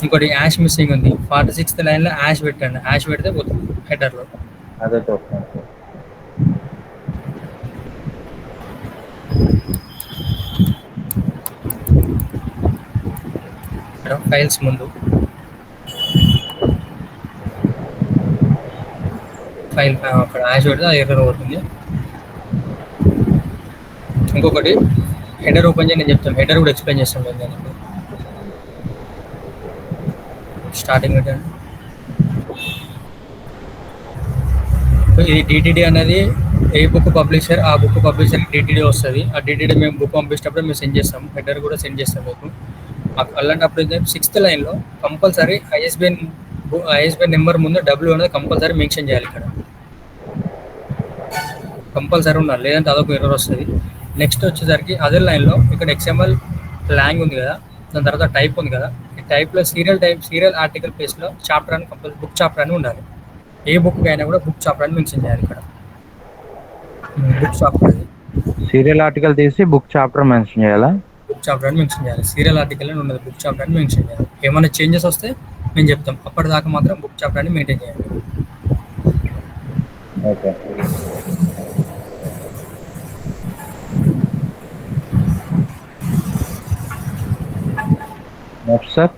ఇంకోటి యాష్ మిస్సింగ్ ఉంది. 46th లైన్లో యాష్ పెట్టండి. యాష్ పెడితే పోతుంది హెడర్లో. అదే ఫైల్స్ ముందు ఫైల్ అక్కడ యాష్ పెడితే అది ఎర్రర్ అవుతుంది. ఇంకొకటి హెడర్ ఓపెన్ చేసి నేను చెప్తాను, హెడర్ కూడా ఎక్స్ప్లెయిన్ చేస్తాను. నేను స్టార్టింగ్ పెట్టండి. ఇది DTD అనేది ఏ బుక్ పబ్లిషర్, ఆ బుక్ పబ్లిషర్కి DTD వస్తుంది. ఆ DTD మేము బుక్ పంపించేటప్పుడు మేము సెండ్ చేస్తాము. హెడర్ కూడా సెండ్ చేస్తాం మీకు. అలాంటప్పుడు 6th లైన్‌లో కంపల్సరీ ఐఎస్‌బిఎన్ నెంబర్ ముందు డబ్ల్యూ అనేది కంపల్సరీ మెన్షన్ చేయాలి ఇక్కడ. కంపల్సరీ ఉండాలి, లేదంటే అదొక ఎర్రర్ వస్తుంది. నెక్స్ట్ వచ్చేసరికి అదే లైన్లో ఇక్కడ XML లాంగ్ ఉంది కదా, దాని తర్వాత టైప్ ఉంది కదా, ఈ టైప్లో సీరియల్ ఆర్టికల్ ప్లేస్లో చాప్టర్ అని బుక్ చాప్టర్ అని ఉండాలి. ఏ బుక్ అయినా కూడా బుక్ చాప్టర్ అని మెన్షన్ చేయాలి ఇక్కడ. బుక్ చాప్టర్ సీరియల్ ఆర్టికల్ తీసి బుక్ చాప్టర్ మెన్షన్ చేయాలా? బుక్ చాప్టర్ అని మెన్షన్ చేయాలి. సీరియల్ ఆర్టికల్ అని ఉండదు, బుక్ చాప్టర్ అని మెన్షన్ చేయాలి. ఏమైనా చేంజెస్ వస్తే మేము చెప్తాం, అప్పటిదాకా మాత్రం బుక్ చాప్టర్ అని మెయింటైన్ చేయాలి. ఓకే. Next sir.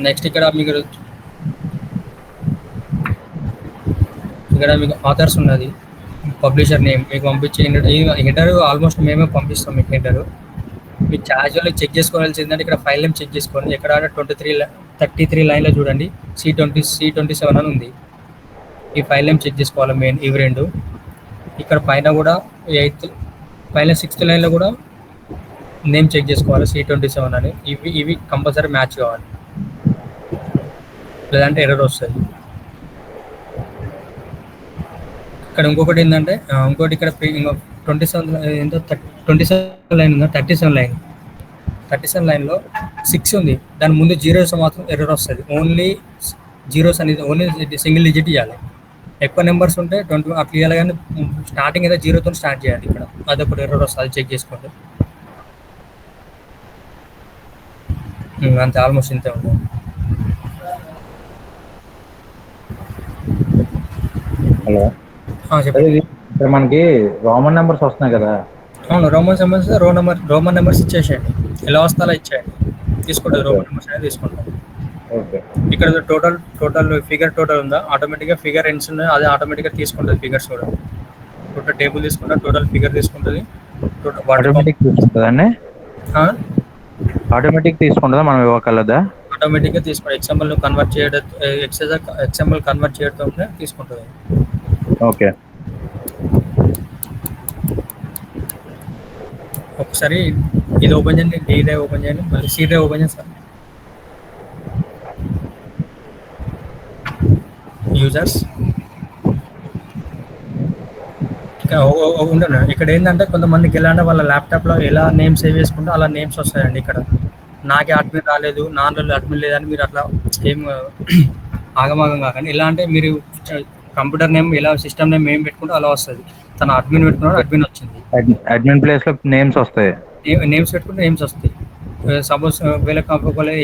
నెక్స్ట్ ఇక్కడ మీకు ఆథర్స్ ఉన్నది, పబ్లిషర్ నేమ్ మీకు పంపించే హెడర్ ఆల్మోస్ట్ మేమే పంపిస్తాం మీకు హెడర్. మీకు క్యాజువల్గా చెక్ చేసుకోవాల్సి ఏంటంటే ఇక్కడ ఫైల్ నేమ్ చెక్ చేసుకోండి. ఎక్కడ 33 లైన్లో చూడండి C27 అని ఉంది. ఈ ఫైల్ నేమ్ చెక్ చేసుకోవాలి మెయిన్, ఇవి రెండు. ఇక్కడ పైన కూడా 6th లైన్లో కూడా నేమ్ చెక్ చేసుకోవాలి C27 అని. ఇవి కంపల్సరీ మ్యాచ్ కావాలి, లేదంటే ఎర్రర్ వస్తుంది. ఇక్కడ ఇంకొకటి ఏంటంటే ఇంకోటి ఇక్కడ 27 లైన్ ఉందా, 37 లైన్లో 6 ఉంది, దాని ముందు జీరోస్ మాత్రం ఎర్రర్ వస్తుంది. ఓన్లీ జీరోస్ అనేది ఓన్లీ సింగిల్ డిజిట్ ఇవ్వాలి. ఎక్కువ నెంబర్స్ ఉంటే 20 అట్లా ఇవ్వాలి, కానీ స్టార్టింగ్ అయితే 0తో స్టార్ట్ చేయాలి. ఇక్కడ అదొకటి ఎర్రర్ వస్తుంది, అది చెక్ చేసుకోండి. అంతే, ఆల్మోస్ట్ ఇంతే ఉంటుంది. హలో, చెప్పండి. ఇక్కడ మనకి రోమన్ నెంబర్స్ వస్తున్నాయి కదా. అవును, రోమన్ నెంబర్స్ ఇచ్చేసేయండి, ఎలా వస్తా అలా ఇచ్చేయండి, తీసుకుంటుంది. రోమన్ నెంబర్స్ అనేది తీసుకుంటాం. ఓకే. ఇక్కడ టోటల్ ఫిగర్ టోటల్ ఉందా, ఆటోమేటిక్గా ఫిగర్ ఎండ్స్ ఉన్నాయి, అది ఆటోమేటిక్గా తీసుకుంటుంది. ఫిగర్స్ కూడా టోటల్ టేబుల్ తీసుకుంటా, టోటల్ ఫిగర్ తీసుకుంటుంది. ఆటోమేటిక్ తీసుకుంటుందండి, ఆటోమేటిక్ తీసుకుంటుందా, మనం ఇవ్వగలదా? ఆటోమేటిక్గా తీసుకుంటాం. XML కన్వర్ట్ చేయడంతో తీసుకుంటుంది. ఓకే. ఒకసారి ఇది ఓపెన్ చేయండి, D డ్రైవ్ ఓపెన్ చేయండి, మళ్ళీ C డ్రైవ్ ఓపెన్ చేయండి సార్. యూజర్స్ ఉండను. ఇక్కడ ఏంటంటే కొంతమందికి ఎలా అంటే వాళ్ళ ల్యాప్టాప్లో ఎలా నేమ్ సేవ్ చేసుకుంటే అలా నేమ్స్ వస్తాయండి. ఇక్కడ నాకే అడ్మిన్ రాలేదు, నాన్నలో అడ్మిన్ లేదని మీరు అట్లా ఏం ఆగమాగం కాకండి. ఎలా అంటే మీరు కంప్యూటర్ నేమ్ ఎలా సిస్టమ్ నేమ్ ఏం పెట్టుకుంటే అలా వస్తుంది. తన అడ్మిన్ పెట్టుకున్నాడు, అడ్మిన్ వచ్చింది. అడ్మిన్ ప్లేస్లో నేమ్స్ వస్తాయి, నేమ్స్ పెట్టుకుంటే నేమ్స్ వస్తాయి. సపోజ్ ఒకవేళ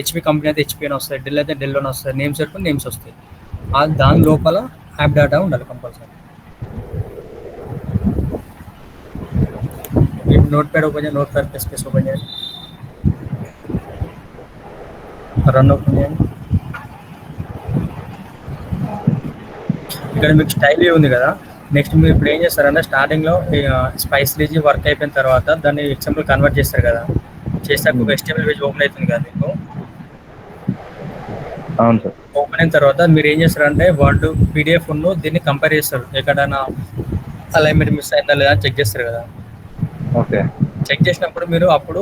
HP కంపెనీ అయితే HP అని వస్తాయి, డెల్ అయితే డెల్ అని వస్తాయి. నేమ్స్ పెట్టుకుని నేమ్స్ వస్తాయి. దాని లోపల యాప్ డేటా ఉండాలి కంపల్సరీ. నోట్ ప్యాడ్ ఓపెన్ చేయండి, నోట్ ప్యాడ్ ప్లస్ ఓపెన్ చేయండి, రన్ ఓపెన్ చేయండి. ఇక్కడ మీకు స్టైల్ వ్యూ ఉంది కదా. నెక్స్ట్ మీరు ఇప్పుడు ఏం చేస్తారంటే స్టార్టింగ్లో స్పైస్లీజీ వర్క్ అయిపోయిన తర్వాత దాన్ని XML కన్వర్ట్ చేస్తారు కదా, చేసాక ఒక HTML పేజ్ ఓపెన్ అవుతుంది కదా మీకు. అవును సార్. ఓపెన్ అయిన తర్వాత మీరు ఏం చేస్తారంటే వాళ్ళు PDF దీన్ని కంపేర్ చేస్తారు, ఎక్కడైనా అలైన్మెంట్ మిస్ అయిందా లేదా అని చెక్ చేస్తారు కదా. ఓకే. చెక్ చేసినప్పుడు మీరు అప్పుడు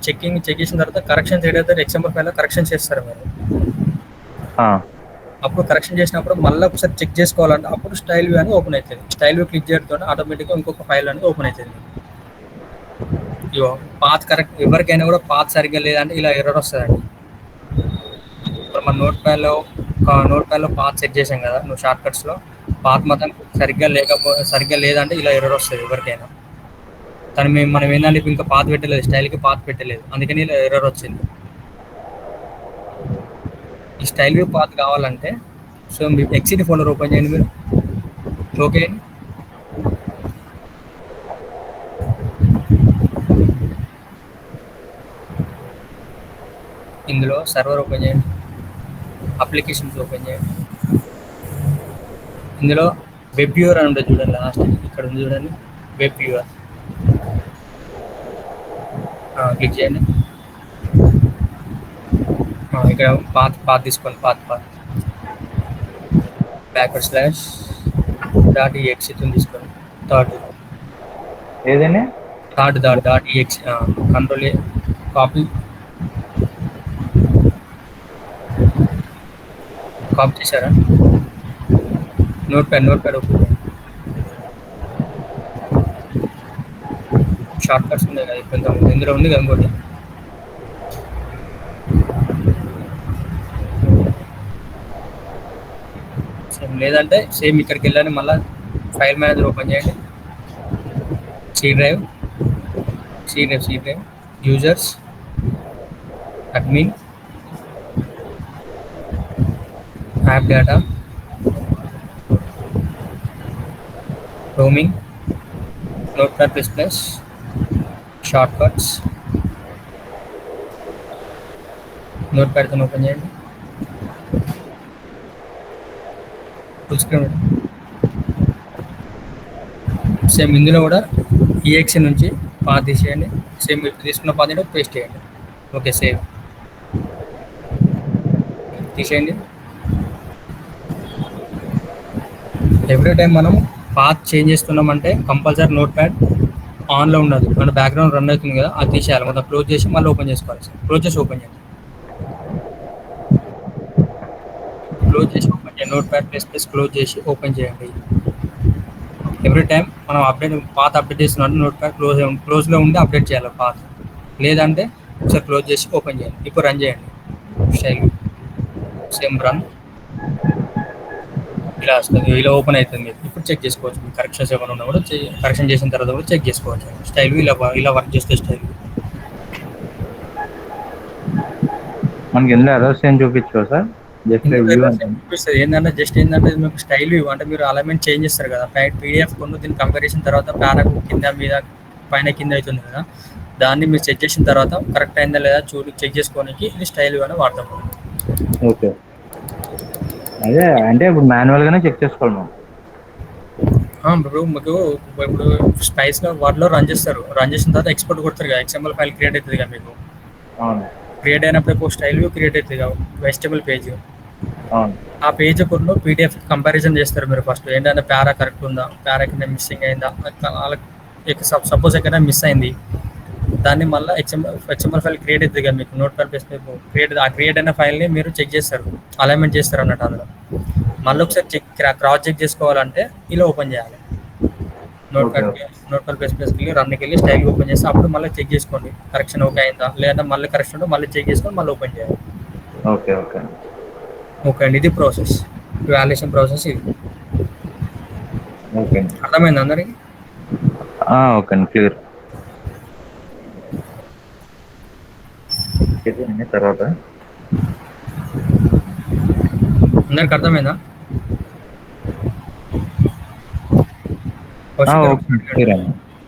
చెక్ చేసిన తర్వాత కరెక్షన్స్ ఏదైతే XML ఫైల్లో కరెక్షన్ చేస్తారు మీరు. అప్పుడు కరెక్షన్ చేసినప్పుడు మళ్ళీ ఒకసారి చెక్ చేసుకోవాలంటే అప్పుడు స్టైల్ వ్యూ అని ఓపెన్ అవుతుంది. స్టైల్ వ్యూ క్లిక్ చేయడంతో ఆటోమేటిక్గా ఇంకొక ఫైల్ అనేది ఓపెన్ అవుతుంది. ఇవో పాత్ కరెక్ట్, ఎవరికైనా కూడా పాత్ సరిగ్గా లేదంటే ఇలా ఎర్రర్ వస్తుందండి. ఇప్పుడు మన నోట్ ప్యాడ్లో పాత్ సెట్ చేసాం కదా, నువ్వు షార్ట్ కట్స్లో పాత్ మాత్రం సరిగ్గా లేదంటే ఇలా ఎర్రర్ వస్తుంది ఎవరికైనా. మనం ఏంటంటే ఇంకా పాత్ పెట్టలేదు, స్టైల్కి పాత్ పెట్టలేదు, అందుకని ఇలా ఎర్రర్ వచ్చింది. ఈ స్టైల్ వ్యూ పాత్ కావాలంటే సో మీ XCD ఫోల్డర్ ఓపెన్ చేయండి మీరు. ఓకే, ఇందులో సర్వర్ ఓపెన్ చేయండి, అప్లికేషన్స్ ఓపెన్ చేయండి. ఇందులో వెబ్ వ్యూవర్ అని ఉంటుంది చూడండి, లాస్ట్ ఇక్కడ ఉంది చూడండి, వెబ్ వ్యూవర్ క్లిక్ చేయండి. ఇక్కడ పాత్ తీసుకోండి, పాత్ //.exe తీసుకోండి. థర్డ్ ఏదండి, .exe కంట్రోల్ కాపీ కాపీ చేశారా? Note pad open short cuts ఉన్నాయి కదా కొంచెం ఇందులో ఉంది కదా ఇంకోటి. సేమ్ లేదంటే సేమ్ ఇక్కడికి వెళ్ళని మళ్ళీ ఫైల్ మేనేజర్ ఓపెన్ చేయండి. C drive users admin app data roaming notepad plus plus shortcuts నోట్ ప్యాడ్తో ఓపెన్ చేయండి. ఫుల్ స్క్రీన్ సేమ్ ఇందులో కూడా ఈఎక్సీ నుంచి పాత్ తీసేయండి. సేమ్ ఇప్పుడు తీసుకున్న పాత్ పేస్ట్ చేయండి. ఓకే సేవ్ తీసేయండి. ఎవ్రీ టైం మనం పాత్ చేంజ్ చేస్తున్నామంటే కంపల్సరీ నోట్ ప్యాడ్ ఆన్లో ఉండదు, మన బ్యాక్గ్రౌండ్ రన్ అవుతుంది కదా, అది తీసేయాలి. మొత్తం క్లోజ్ చేసి మళ్ళీ ఓపెన్ చేసుకోవాలి. క్లోజ్ చేసి ఓపెన్ చేయండి. Note pad plus plus close చేసి ఓపెన్ చేయండి. ఎవ్రీ టైం మనం పాత్ అప్డేట్ చేస్తున్నట్టు నోట్ ప్యాడ్ క్లోజ్లో ఉండి అప్డేట్ చేయాలి పాత్. లేదంటే ఒకసారి క్లోజ్ చేసి ఓపెన్ చేయండి. ఇప్పుడు రన్ చేయండి. స్టైల్ సేమ్ రన్ ఇలా వస్తుంది, ఇలా ఓపెన్ అవుతుంది. మీరు ఇప్పుడు చెక్ చేసుకోవచ్చు. మీకు కరెక్షన్స్ ఏమైనా ఉన్నా కూడా కరెక్షన్ చేసిన తర్వాత కూడా చెక్ చేసుకోవచ్చు. స్టైల్ ఇలా వర్క్ చేస్తే స్టైల్ మనకి ఇందులో ఎర్రర్స్ ఏం చూపించవు సార్? జస్ట్ వ్యూ అంటే చూపిస్తుంది. ఏంటంటే మీకు స్టైల్ వ్యూ అంటే మీరు అలైన్మెంట్ చేంజ్ చేస్తారు కదా, పీడిఎఫ్ కొను దీన్ని కంపేర్ చేసిన తర్వాత పారాకు కింద మీద పైన కింద అవుతుంది కదా, దాన్ని మీరు చెక్ చేసిన తర్వాత కరెక్ట్ అయిందా లేదా చెక్ చేసుకోవడానికి ఇది స్టైల్ వ్యూ అని వాడతాం. ఓకే, అదే అంటే ఇప్పుడు మాన్యువల్గానే చెక్ చేసుకోవాలి మనం. ఇప్పుడు మీకు ఇప్పుడు స్పైస్లో వాటిలో రన్ చేస్తారు, రన్ చేసిన తర్వాత ఎక్స్పోర్ట్ కొడతారు కదా, XML ఫైల్ క్రియేట్ అవుతుంది కదా మీకు. అవును, క్రియేట్ అయినప్పుడు ఇప్పుడు స్టైల్ వ్యూ క్రియేట్ అవుతుంది కదా, వెజిటబుల్ పేజ్. అవును, ఆ పేజ్ కొన్ని పీడిఎఫ్ కంపారిజన్ చేస్తారు మీరు. ఫస్ట్ ఏంటంటే పారా కరెక్ట్ ఉందా, పారా కింద మిస్సింగ్ అయిందా, సపోజ్ ఎక్కడైనా మిస్ అయింది, దాన్ని మళ్ళీ హెచ్ఎంఎల్ ఫైల్ క్రియేట్ అవుతుంది కదా మీకు. నోట్ ప్యాడ్ ప్లస్ క్రియేట్ అయిన ఫైల్ని మీరు చెక్ చేస్తారు, అలైన్మెంట్ చేస్తారు అన్నట్టు. అందులో మళ్ళీ ఒకసారి క్రాస్ చెక్ చేసుకోవాలంటే ఇలా ఓపెన్ చేయాలి. నోట్ ప్యాడ్ ప్లస్ ప్లస్కి వెళ్ళి రన్కి వెళ్ళి స్టైల్ ఓపెన్ చేస్తే అప్పుడు మళ్ళీ చెక్ చేసుకోండి కరెక్షన్ ఓకే అయిందా, లేదా మళ్ళీ కరెక్షన్ ఉంటే మళ్ళీ చెక్ చేసుకొని మళ్ళీ ఓపెన్ చేయాలి. ఓకే ఓకే ఓకే అండి, ఇది ప్రాసెస్, వాల్యుయేషన్ ప్రాసెస్ ఇది. ఓకే అర్థమైంది అందరికి? ఓకే అండి, క్లియర్. తర్వాత అందరికి అర్థమైందా?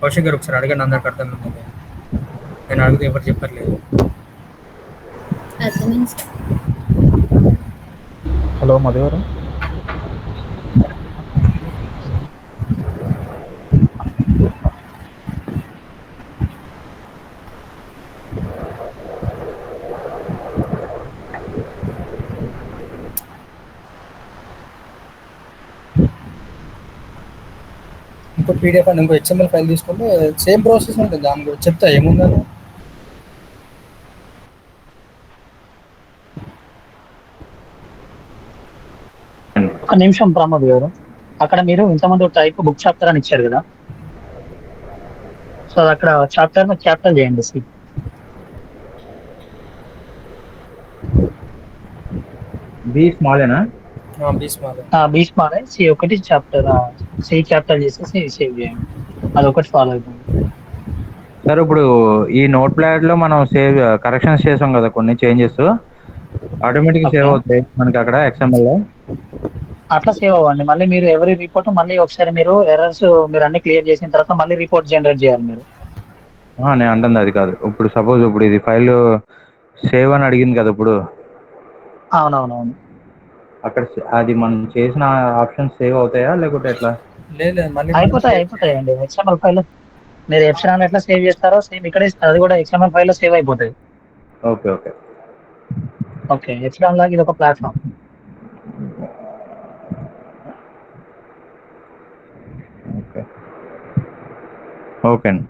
కౌశిక్ గారు ఒకసారి అడగండి, అందరికి అర్థమైంది. నేను అడిగితే ఎవరు చెప్పట్లేదు. హలో మధు గారు. ఇంకో పీడిఎఫ్ అని ఇంకో XML ఫైల్ తీసుకుంటే సేమ్ ప్రాసెస్ ఉంటుంది. దాని గురించి చెప్తా ఏముందని. ఒక నిమిషం ప్రమోద్ గారు, అక్కడ మీరు ఇంతమంది టైప్ బుక్ చాప్టర్ అని ఇచ్చారు కదా, సో అది అక్కడ చాప్టర్ చేయండి. బి స్మాలేనా? బి స్మాల్ సి ఒకటి చాప్టర్, సి చాప్టర్ చేసేసి సేవ్ చేయండి. అది ఒకటి ఫాలో అయిపోయింది సార్. ఇప్పుడు ఈ నోట్ ప్యాడ్ లో మనం కరెక్షన్స్ చేసాం కదా, కొన్ని చేంజెస్ ఆటోమేటిక్ సేవ్ అవుతాయి మనకి అక్కడ XML లో. అట్లా సేవ్ అవ్వండి. మళ్ళీ మీరు ఎవరి రిపోర్ట్ మళ్ళీ ఒకసారి మీరు ఎర్రర్స్ మీరు అన్ని క్లియర్ చేసిన తర్వాత మళ్ళీ రిపోర్ట్ జనరేట్ చేయాలి మీరు. నేను అంటుంది అది కాదు. ఇప్పుడు సపోజ్ ఇప్పుడు ఇది ఫైల్ సేవ్ అని అడిగింది కదా, ఇప్పుడు అవునవునవును, అక్కడ అది మనం చేసిన ఆప్షన్స్ సేవ్ అవుతాయా లేకపోతే ఎట్లా? అయిపోతాయండి. XML ఫైల్ మీరు ఎప్సిలాన్ ఎట్లా సేవ్ చేస్తారో సేమ్ ఇక్కడ అది కూడా XML ఫైల్ లో సేవ్ అయిపోతాయి. ఓకే ఓకే ఓకే, ఎప్సిలాన్ లాగా ఇది ఒక ప్లాట్ఫామ్. ఓకే ఓకే అండి.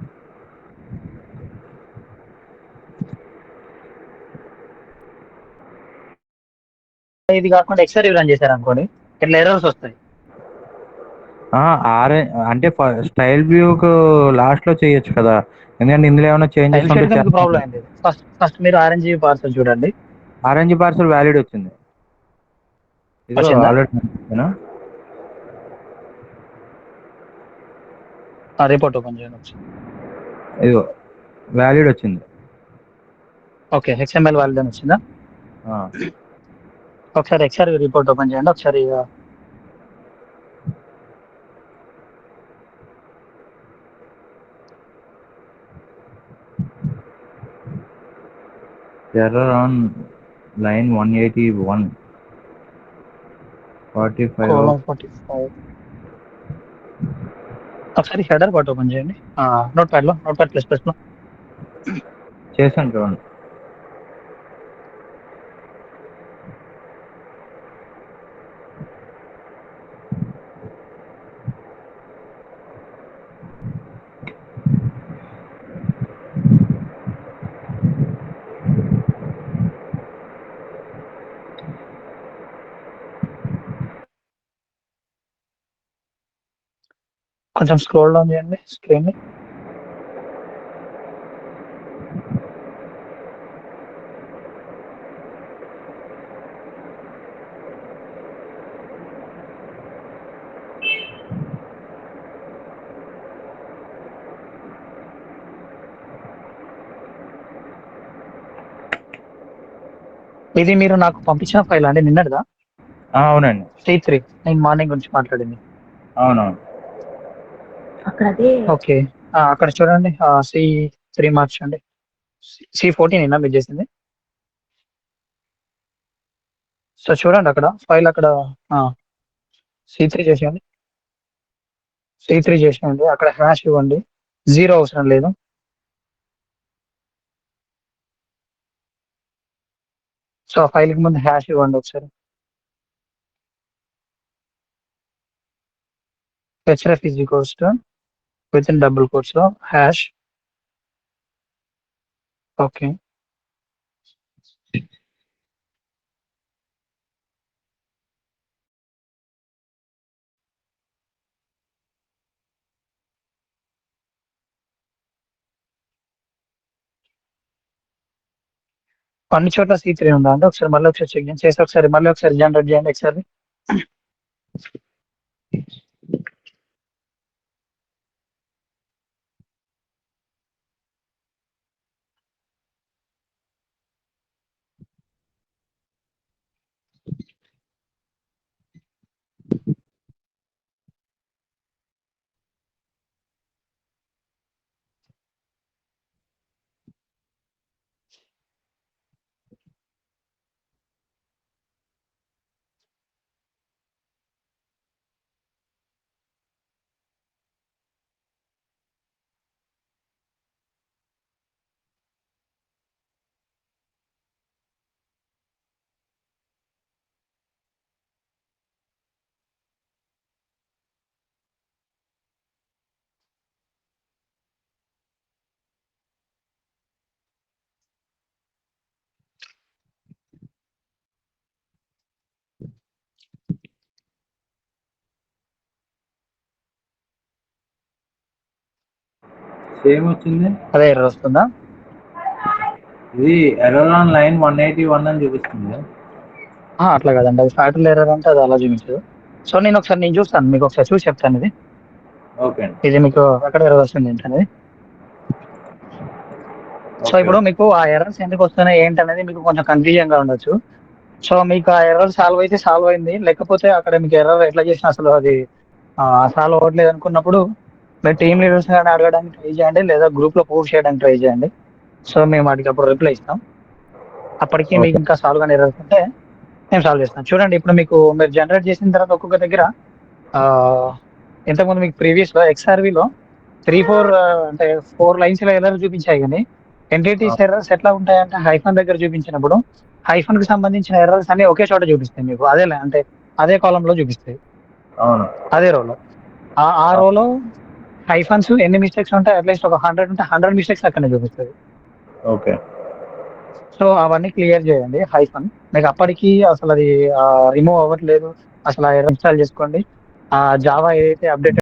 ఇది కాకుండా ఎక్స్ఆర్వి రన్ చేశారు అనుకోండి, ఇట్లా ఎర్రర్స్ వస్తాయి. అంటే స్టైల్ వ్యూకు లాస్ట్ లో చేయొచ్చు కదా, ఎందుకంటే ఇందులో ఏమైనా చేంజెస్ టైల్ షేడ్ మీకు ప్రాబ్లం ఉంటే. అయింది. ఫస్ట్ మీరు ఆర్ఎన్జీ పార్సల్ చూడండి. ఆరెంజ్ పార్సల్ వ్యాలిడ్ వచ్చింది, ఇది వచ్చిందా? ఆల్రెడీ రిపోర్ట్ ఓపెన్ చేయండి ఒకసారి. ఇదిగో వ్యాలిడ్ వచ్చింది. ఓకే, హెచ్ఎంఎల్ వాలిడ్ అని వచ్చిందా? ఆ, ఒకసారి ఎక్స్ఆర్వి రిపోర్ట్ ఓపెన్ చేయండి ఒకసారి. Error on line 181 45 45. ఒకసారి హెడర్ పార్ట్ ఓపెన్ చేయండి నోట్ ప్యాడ్ ప్లస్ లో. చేశాను చూడండి. కొంచెం స్క్రోల్ డౌన్ చేయండి స్క్రీన్ ని. ఇది మీరు నాకు పంపించిన ఫైల్ అండి నిన్నటిదా? అవునండి, C3 నేను మార్నింగ్ గురించి మాట్లాడింది. అవునవును. అక్కడ అదే ఓకే, అక్కడ చూడండి C3 మార్చండి. C14 ఏనా మీరు చేసింది? సో చూడండి అక్కడ ఫైల్, అక్కడ C3 చేసేయండి. C3 చేసేయండి, అక్కడ హ్యాష్ ఇవ్వండి, 0 అవసరం లేదు. సో ఆ ఫైల్కి ముందు హ్యాష్ ఇవ్వండి ఒకసారి. href is equals to within double quotes లో హ్యాష్. ఓకే, అన్ని చోట్ల C3 ఉందా అంటే ఒకసారి మళ్ళీ ఒకసారి చెక్ చేసి ఒకసారి మళ్ళీ ఒకసారి జనరేట్ చేయండి ఒకసారి. సేమ్ వచ్చింది. అదే ఎర్రర్ వస్తుందా? ఇది ఎర్రర్ ఆన్ లైన్ 181 అని చూపిస్తుంది. అట్లా కదండి, అది ఫ్యాటల్ ఎర్రర్ అంటే అది అలా చూపించదు. సో నేను చూస్తాను, మీకు ఒకసారి చూసి చెప్తాను. ఓకే అండి. ఇది మీకు ఎక్కడ ఎర్రర్ వస్తుంది ఏంటనేది. సో ఇప్పుడు మీకు ఆ ఎర్రర్స్ ఎందుకు వస్తున్నాయి ఏంటనేది మీకు కొంచెం కన్ఫ్యూజన్ గా ఉండొచ్చు. సో మీకు ఆ ఎర్రర్ సాల్వ్ అయితే సాల్వ్ అయింది, లేకపోతే అక్కడ మీకు ఎర్రర్ ఎట్లా చేసినా అసలు అది సాల్వ్ అవ్వట్లేదు అనుకున్నప్పుడు మీరు టీమ్ లీడర్స్ కానీ అడగడానికి ట్రై చేయండి, లేదా గ్రూప్ లో పోస్ట్ చేయడానికి ట్రై చేయండి. సో మేము వాటికి అప్పుడు రిప్లై ఇస్తాం. అప్పటికి మీకు ఇంకా సాల్వ్ కానీ ఎర్రర్స్ ఉంటే మేము సాల్వ్ చేస్తాం. చూడండి ఇప్పుడు మీకు మీరు జనరేట్ చేసిన తర్వాత ఒక్కొక్క దగ్గర ఇంతకుముందు మీకు ప్రీవియస్ లో XRV లో 3-4 అంటే 4 లైన్స్ లో ఎర్రర్ చూపించాయి, కానీ ఎంటిటీస్ ఎర్రర్స్ ఎట్లా ఉంటాయంటే హైఫన్ దగ్గర చూపించినప్పుడు హైఫన్ కి సంబంధించిన ఎర్రర్స్ అన్ని ఒకే చోట చూపిస్తాయి మీకు, అంటే అదే కాలం లో చూపిస్తాయి. అవును, అదే రోలో ఆ రోలో హైఫన్స్ ఎన్ని మిస్టేక్స్ ఉంటాయి, అట్లీస్ట్ ఒక 100 ఉంటే 100 మిస్టేక్స్ అక్కడనే చూపిస్తుంది. ఓకే. సో అవన్నీ క్లియర్ చేయండి హైఫన్. మీకు అప్పటికి అసలు అది రిమూవ్ అవ్వట్లేదు, అసలు ఇన్స్టాల్ చేసుకోండి. ఆ జావా ఏదైతే అప్డేట్